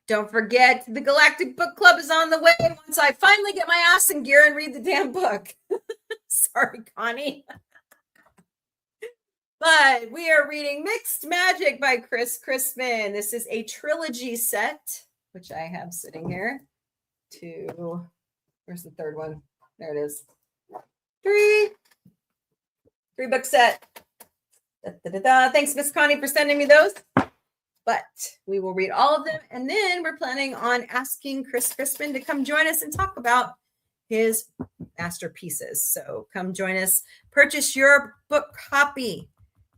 Don't forget, the Galactic Book Club is on the way once I finally get my ass in gear and read the damn book. Sorry, Connie. But we are reading Mixed Magic by Chris Crispin. This is a trilogy set, which I have sitting here. Where's the third one? There it is. Three book set. Da, da, da, da. Thanks, Miss Connie, for sending me those. But we will read all of them. And then we're planning on asking Chris Crispin to come join us and talk about his masterpieces. So come join us. Purchase your book copy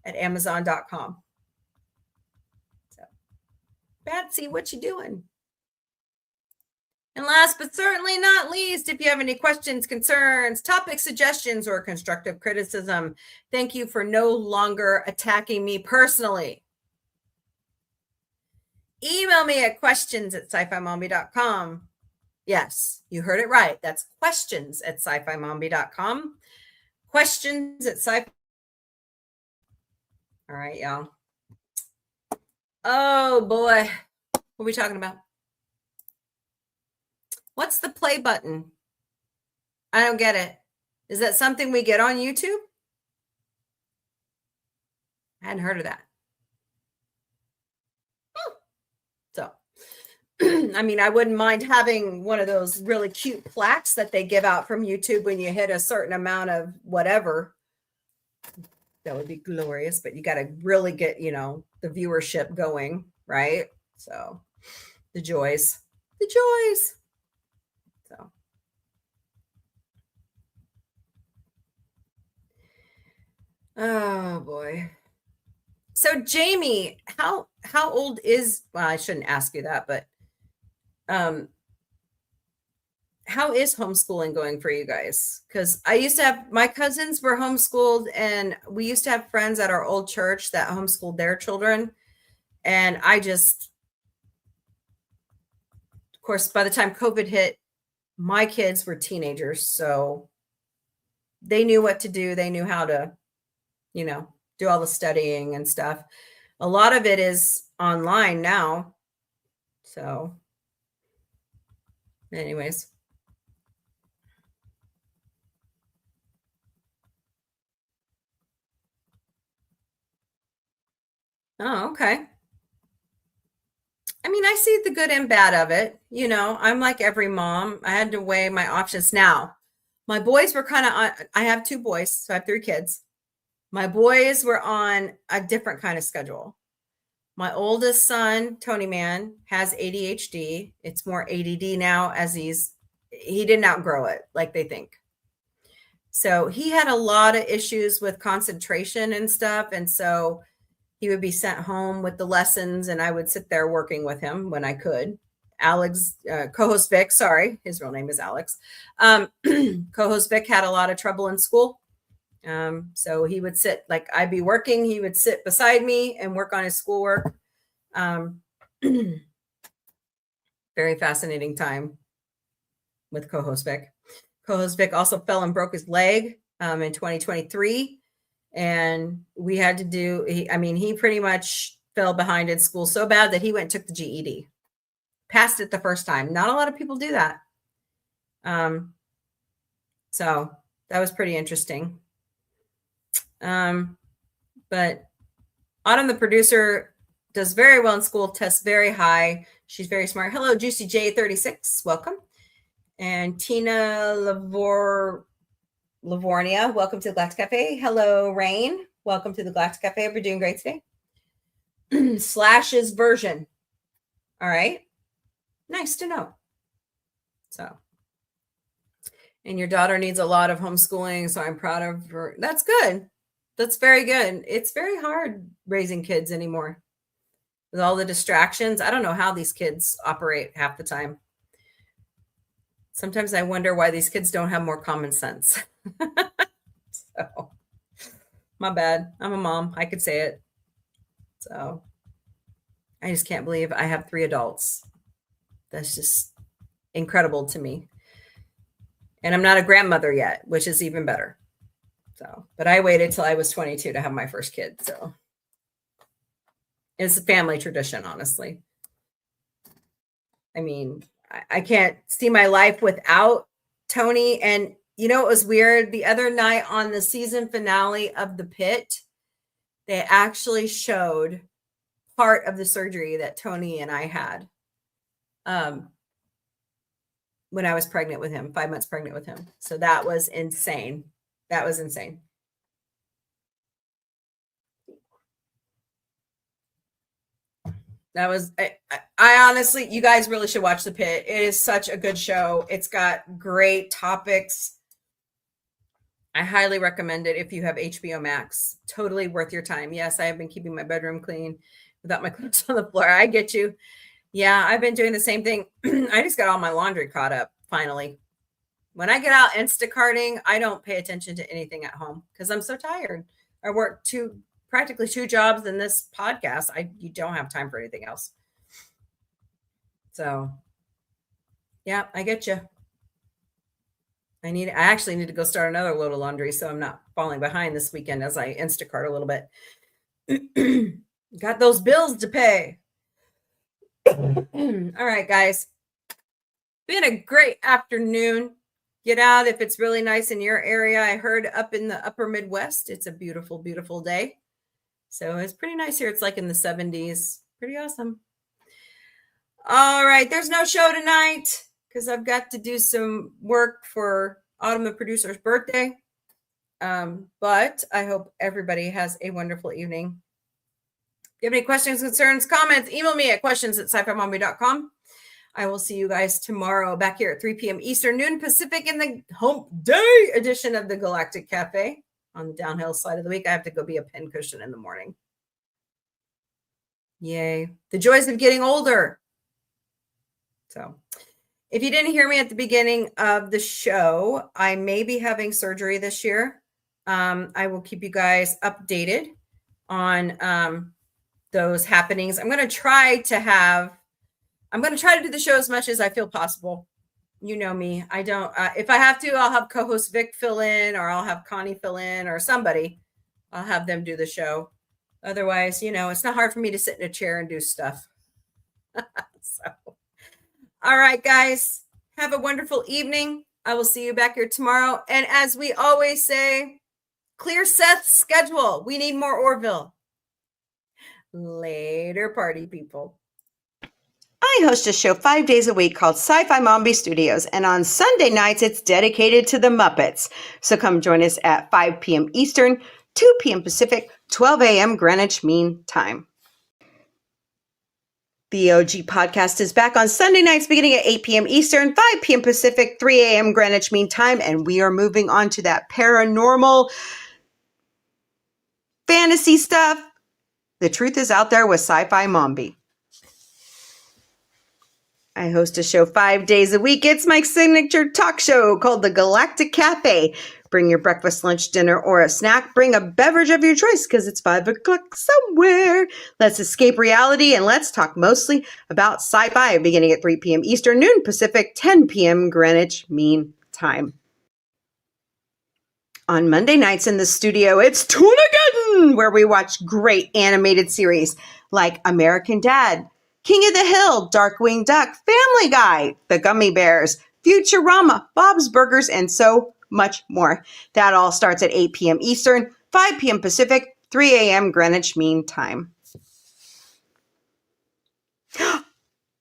at Amazon.com. So, Batsy, what you doing? And last but certainly not least, if you have any questions, concerns, topic suggestions, or constructive criticism, thank you for no longer attacking me personally. Email me at questions@sci-fi-mombie.com. Yes, you heard it right. That's questions@sci-fi-mombie.com. Questions@sci-fi. All right, y'all. Oh boy. What are we talking about? What's the play button? I don't get it. Is that something we get on YouTube? I hadn't heard of that. So, I mean, I wouldn't mind having one of those really cute plaques that they give out from YouTube when you hit a certain amount of whatever. That would be glorious, but you got to really get, the viewership going, right? So the joys. So. Oh boy. So Jamie, how old is, well, I shouldn't ask you that, but how is homeschooling going for you guys? Because I used to have, my cousins were homeschooled, and we used to have friends at our old church that homeschooled their children. And of course, by the time COVID hit, my kids were teenagers. So they knew what to do. They knew how to, do all the studying and stuff. A lot of it is online now. So anyways. Oh, okay. I mean, I see the good and bad of it. I'm like every mom. I had to weigh my options. Now, my boys were kind of on, I have 2 boys, so I have 3 kids. My boys were on a different kind of schedule. My oldest son, Tony Man, has ADHD. It's more ADD now, as he didn't outgrow it like they think. So he had a lot of issues with concentration and stuff. And so he would be sent home with the lessons, and I would sit there working with him when I could. Alex, co-host Vic, sorry, his real name is Alex. Co-host Vic had a lot of trouble in school. So he would sit, like I'd be working, he would sit beside me and work on his schoolwork. Very fascinating time with co-host Vic. Co-host Vic also fell and broke his leg in 2023. And we had to he pretty much fell behind in school so bad that he went and took the GED. Passed it the first time. Not a lot of people do that. So that was pretty interesting. But Autumn, the producer, does very well in school, tests very high. She's very smart. Hello, Juicy J36. Welcome. And Tina Livornia, welcome to the Galactic Café. Hello, Rain. Welcome to the Galactic Café. We're doing great today. Slash's version. All right. Nice to know. So, and your daughter needs a lot of homeschooling, so I'm proud of her. That's good. That's very good. It's very hard raising kids anymore with all the distractions. I don't know how these kids operate half the time. Sometimes I wonder why these kids don't have more common sense. So, my bad. I'm a mom. I could say it. So, I just can't believe I have 3 adults. That's just incredible to me. And I'm not a grandmother yet, which is even better. So, but I waited till I was 22 to have my first kid. So it's a family tradition, honestly. I mean, I can't see my life without Tony. And you know, it was weird. The other night on the season finale of The Pit, they actually showed part of the surgery that Tony and I had when I was pregnant with him, 5 months pregnant with him. So that was insane. That was insane. That was, I honestly, you guys really should watch The Pit. It is such a good show. It's got great topics. I highly recommend it if you have HBO Max. Totally worth your time. Yes, I have been keeping my bedroom clean without my clothes on the floor. I get you. Yeah, I've been doing the same thing. I just got all my laundry caught up finally. When I get out Instacarting, I don't pay attention to anything at home because I'm so tired. I work practically 2 jobs in this podcast. You don't have time for anything else. So, yeah, I get you. I actually need to go start another load of laundry so I'm not falling behind this weekend as I Instacart a little bit. Got those bills to pay. All right, guys. Been a great afternoon. Get out if it's really nice in your area. I heard up in the upper Midwest, it's a beautiful, beautiful day. So it's pretty nice here. It's like in the 70s. Pretty awesome. All right. There's no show tonight because I've got to do some work for Autumn, the producer's birthday. But I hope everybody has a wonderful evening. If you have any questions, concerns, comments, email me at questions@sci-fi-mombie.com. I will see you guys tomorrow back here at 3 p.m. Eastern, noon Pacific in the hump day edition of the Galactic Café on the downhill side of the week. I have to go be a pincushion in the morning. Yay. The joys of getting older. So if you didn't hear me at the beginning of the show, I may be having surgery this year. I will keep you guys updated on those happenings. I'm going to try to do the show as much as I feel possible. You know me. I don't, if I have to, I'll have co-host Vic fill in, or I'll have Connie fill in, or somebody. I'll have them do the show. Otherwise, it's not hard for me to sit in a chair and do stuff. So, all right, guys, have a wonderful evening. I will see you back here tomorrow. And as we always say, clear Seth's schedule. We need more Orville. Later, party people. I host a show 5 days a week called Sci-Fi Mombie Studios, and on Sunday nights, it's dedicated to the Muppets. So come join us at 5 p.m. Eastern, 2 p.m. Pacific, 12 a.m. Greenwich Mean Time. The OG podcast is back on Sunday nights beginning at 8 p.m. Eastern, 5 p.m. Pacific, 3 a.m. Greenwich Mean Time, and we are moving on to that paranormal fantasy stuff. The truth is out there with Sci-Fi Mombie. I host a show 5 days a week. It's my signature talk show called the Galactic Café. Bring your breakfast, lunch, dinner, or a snack. Bring a beverage of your choice because it's 5 o'clock somewhere. Let's escape reality and let's talk mostly about sci-fi beginning at 3 p.m. Eastern, noon Pacific, 10 p.m. Greenwich Mean Time. On Monday nights in the studio, it's Toonageddon, where we watch great animated series like American Dad, King of the Hill, Darkwing Duck, Family Guy, The Gummy Bears, Futurama, Bob's Burgers, and so much more. That all starts at 8 p.m. Eastern, 5 p.m. Pacific, 3 a.m. Greenwich Mean Time. Alert,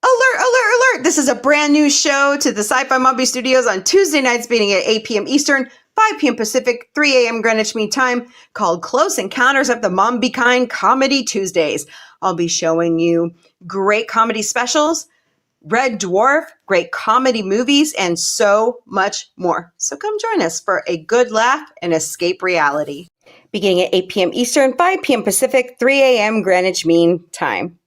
alert, alert! This is a brand new show to the Sci-Fi Mombie Studios on Tuesday nights beginning at 8 p.m. Eastern, 5 p.m. Pacific, 3 a.m. Greenwich Mean Time, called Close Encounters of the Mombie Kind Comedy Tuesdays. I'll be showing you great comedy specials, Red Dwarf, great comedy movies, and so much more. So come join us for a good laugh and escape reality. Beginning at 8 p.m. Eastern, 5 p.m. Pacific, 3 a.m. Greenwich Mean Time.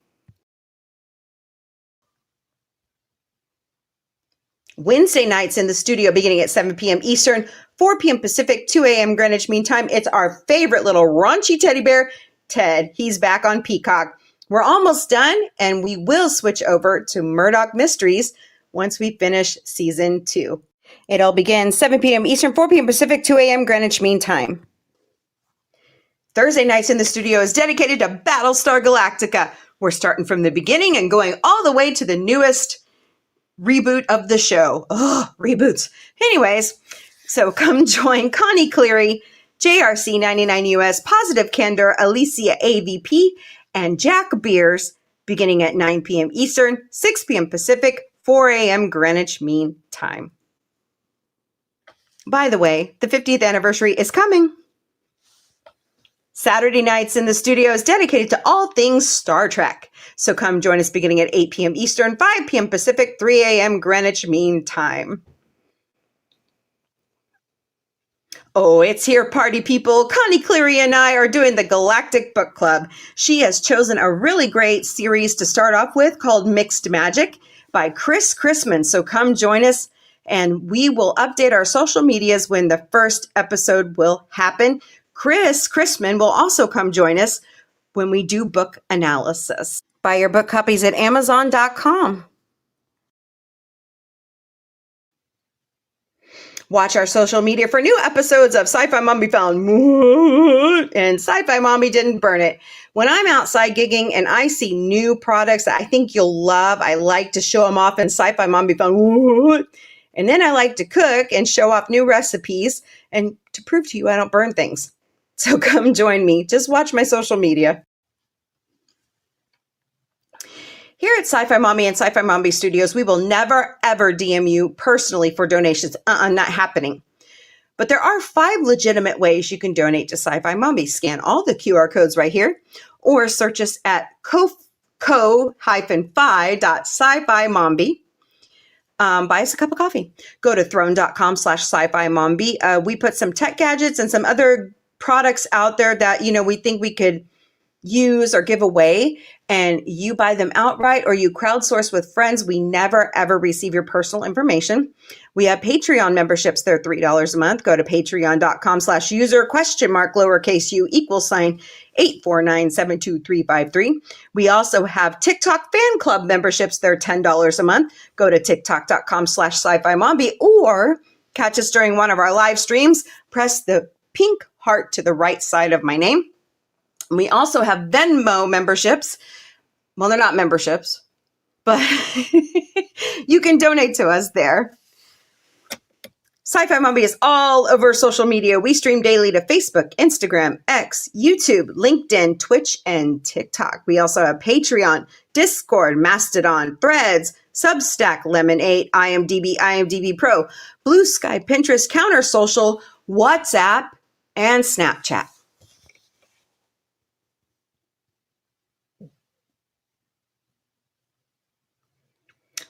Wednesday nights in the studio beginning at 7 p.m. Eastern, 4 p.m. Pacific, 2 a.m. Greenwich Mean Time. It's our favorite little raunchy teddy bear, Ted. He's back on Peacock. We're almost done, and we will switch over to Murdoch Mysteries once we finish season 2. It'll begin 7 p.m. Eastern, 4 p.m. Pacific, 2 a.m. Greenwich Mean Time. Thursday Nights in the Studio is dedicated to Battlestar Galactica. We're starting from the beginning and going all the way to the newest reboot of the show. Oh, reboots. Anyways, so come join Connie Cleary, JRC 99US, Positive Candor, Alicia AVP, and Jack Beers beginning at 9 p.m. Eastern, 6 p.m. Pacific, 4 a.m. Greenwich Mean Time. By the way, the 50th anniversary is coming. Saturday Nights in the Studio is dedicated to all things Star Trek. So come join us beginning at 8 p.m. Eastern, 5 p.m. Pacific, 3 a.m. Greenwich Mean Time. Oh, it's here, party people. Connie Cleary and I are doing the Galactic Book Club. She has chosen a really great series to start off with called Mixed Magic by Chris Chrisman. So come join us, and we will update our social medias when the first episode will happen. Chris Chrisman will also come join us when we do book analysis. Buy your book copies at Amazon.com. Watch our social media for new episodes of Sci-Fi Mombie found and Sci-Fi Mombie didn't burn it. When I'm outside gigging and I see new products that I think you'll love, I like to show them off in Sci-Fi Mombie found. And then I like to cook and show off new recipes and to prove to you I don't burn things. So come join me. Just watch my social media. Here at Sci-Fi Mombie and Sci-Fi Mombie Studios, we will never, ever DM you personally for donations. Not happening. But there are 5 legitimate ways you can donate to Sci-Fi Mombie. Scan all the QR codes right here, or search us at co-fi.sci-fi-mombie. Buy us a cup of coffee. Go to throne.com/sci-fi mombie. We put some tech gadgets and some other products out there that, we think we could use or give away, and you buy them outright or you crowdsource with friends. We never, ever receive your personal information. We have Patreon memberships. They're $3 a month. Go to patreon.com/user?mark849722353. We also have TikTok fan club memberships. They're $10 a month. Go to tiktok.com/sci-fi mombie or catch us during one of our live streams. Press the pink heart to the right side of my name. We also have Venmo memberships. Well, they're not memberships, but you can donate to us there. Sci-Fi Mombie is all over social media. We stream daily to Facebook, Instagram, X, YouTube, LinkedIn, Twitch, and TikTok. We also have Patreon, Discord, Mastodon, Threads, Substack, Lemon8, IMDb Pro, Blue Sky, Pinterest, Counter Social, WhatsApp, and Snapchat.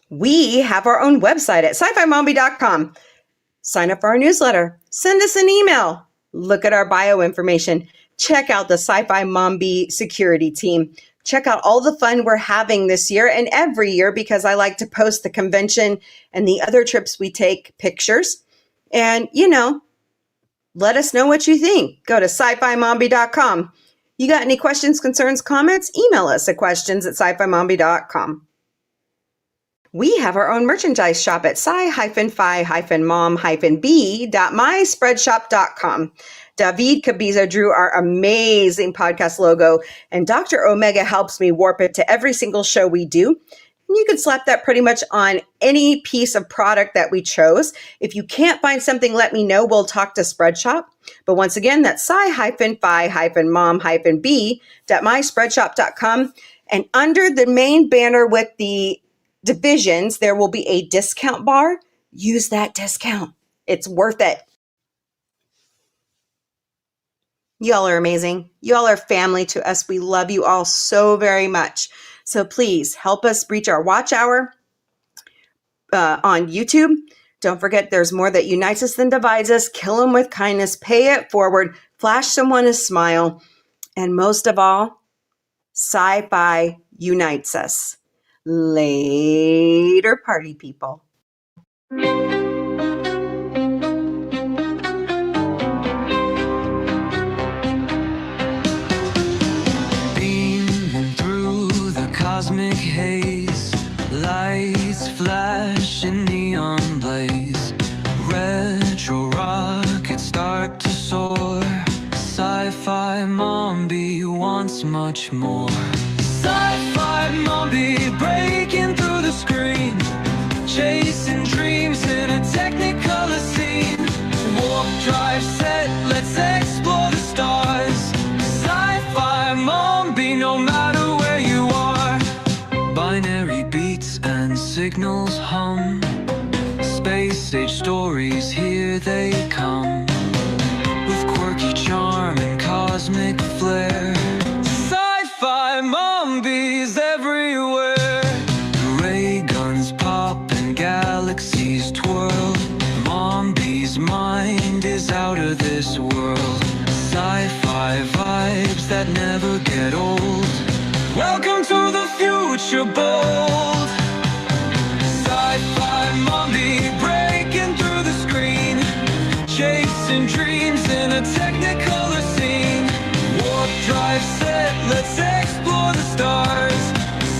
We have our own website at sci-fi-mombie.com. Sign up for our newsletter. Send us an email. Look at our bio information. Check out the Sci-Fi Mombie security team. Check out all the fun we're having this year and every year, because I like to post the convention and the other trips we take pictures. And, let us know what you think. Go to sci-fi-mombie.com. You got any questions, concerns, comments? Email us at questions@sci-fi-mombie.com. We have our own merchandise shop at sci-fi-mom-b.myspreadshop.com. David Cabiza drew our amazing podcast logo, and Dr. Omega helps me warp it to every single show we do. And you can slap that pretty much on any piece of product that we chose. If you can't find something, let me know. We'll talk to Spreadshop. But once again, that's sci-fi-mom-b.myspreadshop.com. And under the main banner with the divisions, there will be a discount bar. Use that discount. It's worth it. Y'all are amazing. Y'all are family to us. We love you all so very much. So please help us reach our watch hour on YouTube. Don't forget, there's more that unites us than divides us. Kill them with kindness. Pay it forward. Flash someone a smile. And most of all, sci-fi unites us. Later, party people. Beaming through Lights flash in neon blaze. Retro rockets start to soar. Sci-fi Mombie wants much more. Sci-fi Mombie breaking through the screen, chasing dreams in a technicolor scene. Warp drive set, let's explore the stars. Sci-fi Mombie, no matter where you are. Binary beats and signals hum. Space age stories, here they come. With quirky charm and cosmic flair. Sci-fi Mombies everywhere. Ray guns pop and galaxies twirl. Mombie's mind is out of this world. Sci-fi vibes that never get old. Welcome to the future bold. Sci-fi Mombie breaking through the screen, chasing dreams in a technicolor scene. Warp drive set, let's explore the stars.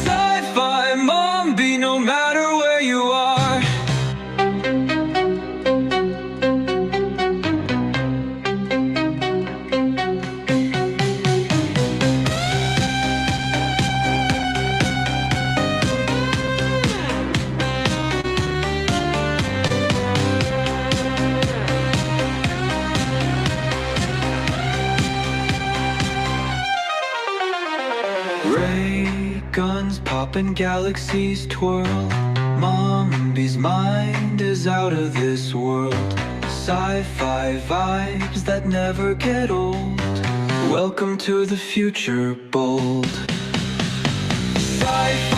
Sci-fi Mombie, no matter where you are. Ray guns pop and galaxies twirl. Mombie's mind is out of this world. Sci-fi vibes that never get old. Welcome to the future bold. Sci-fi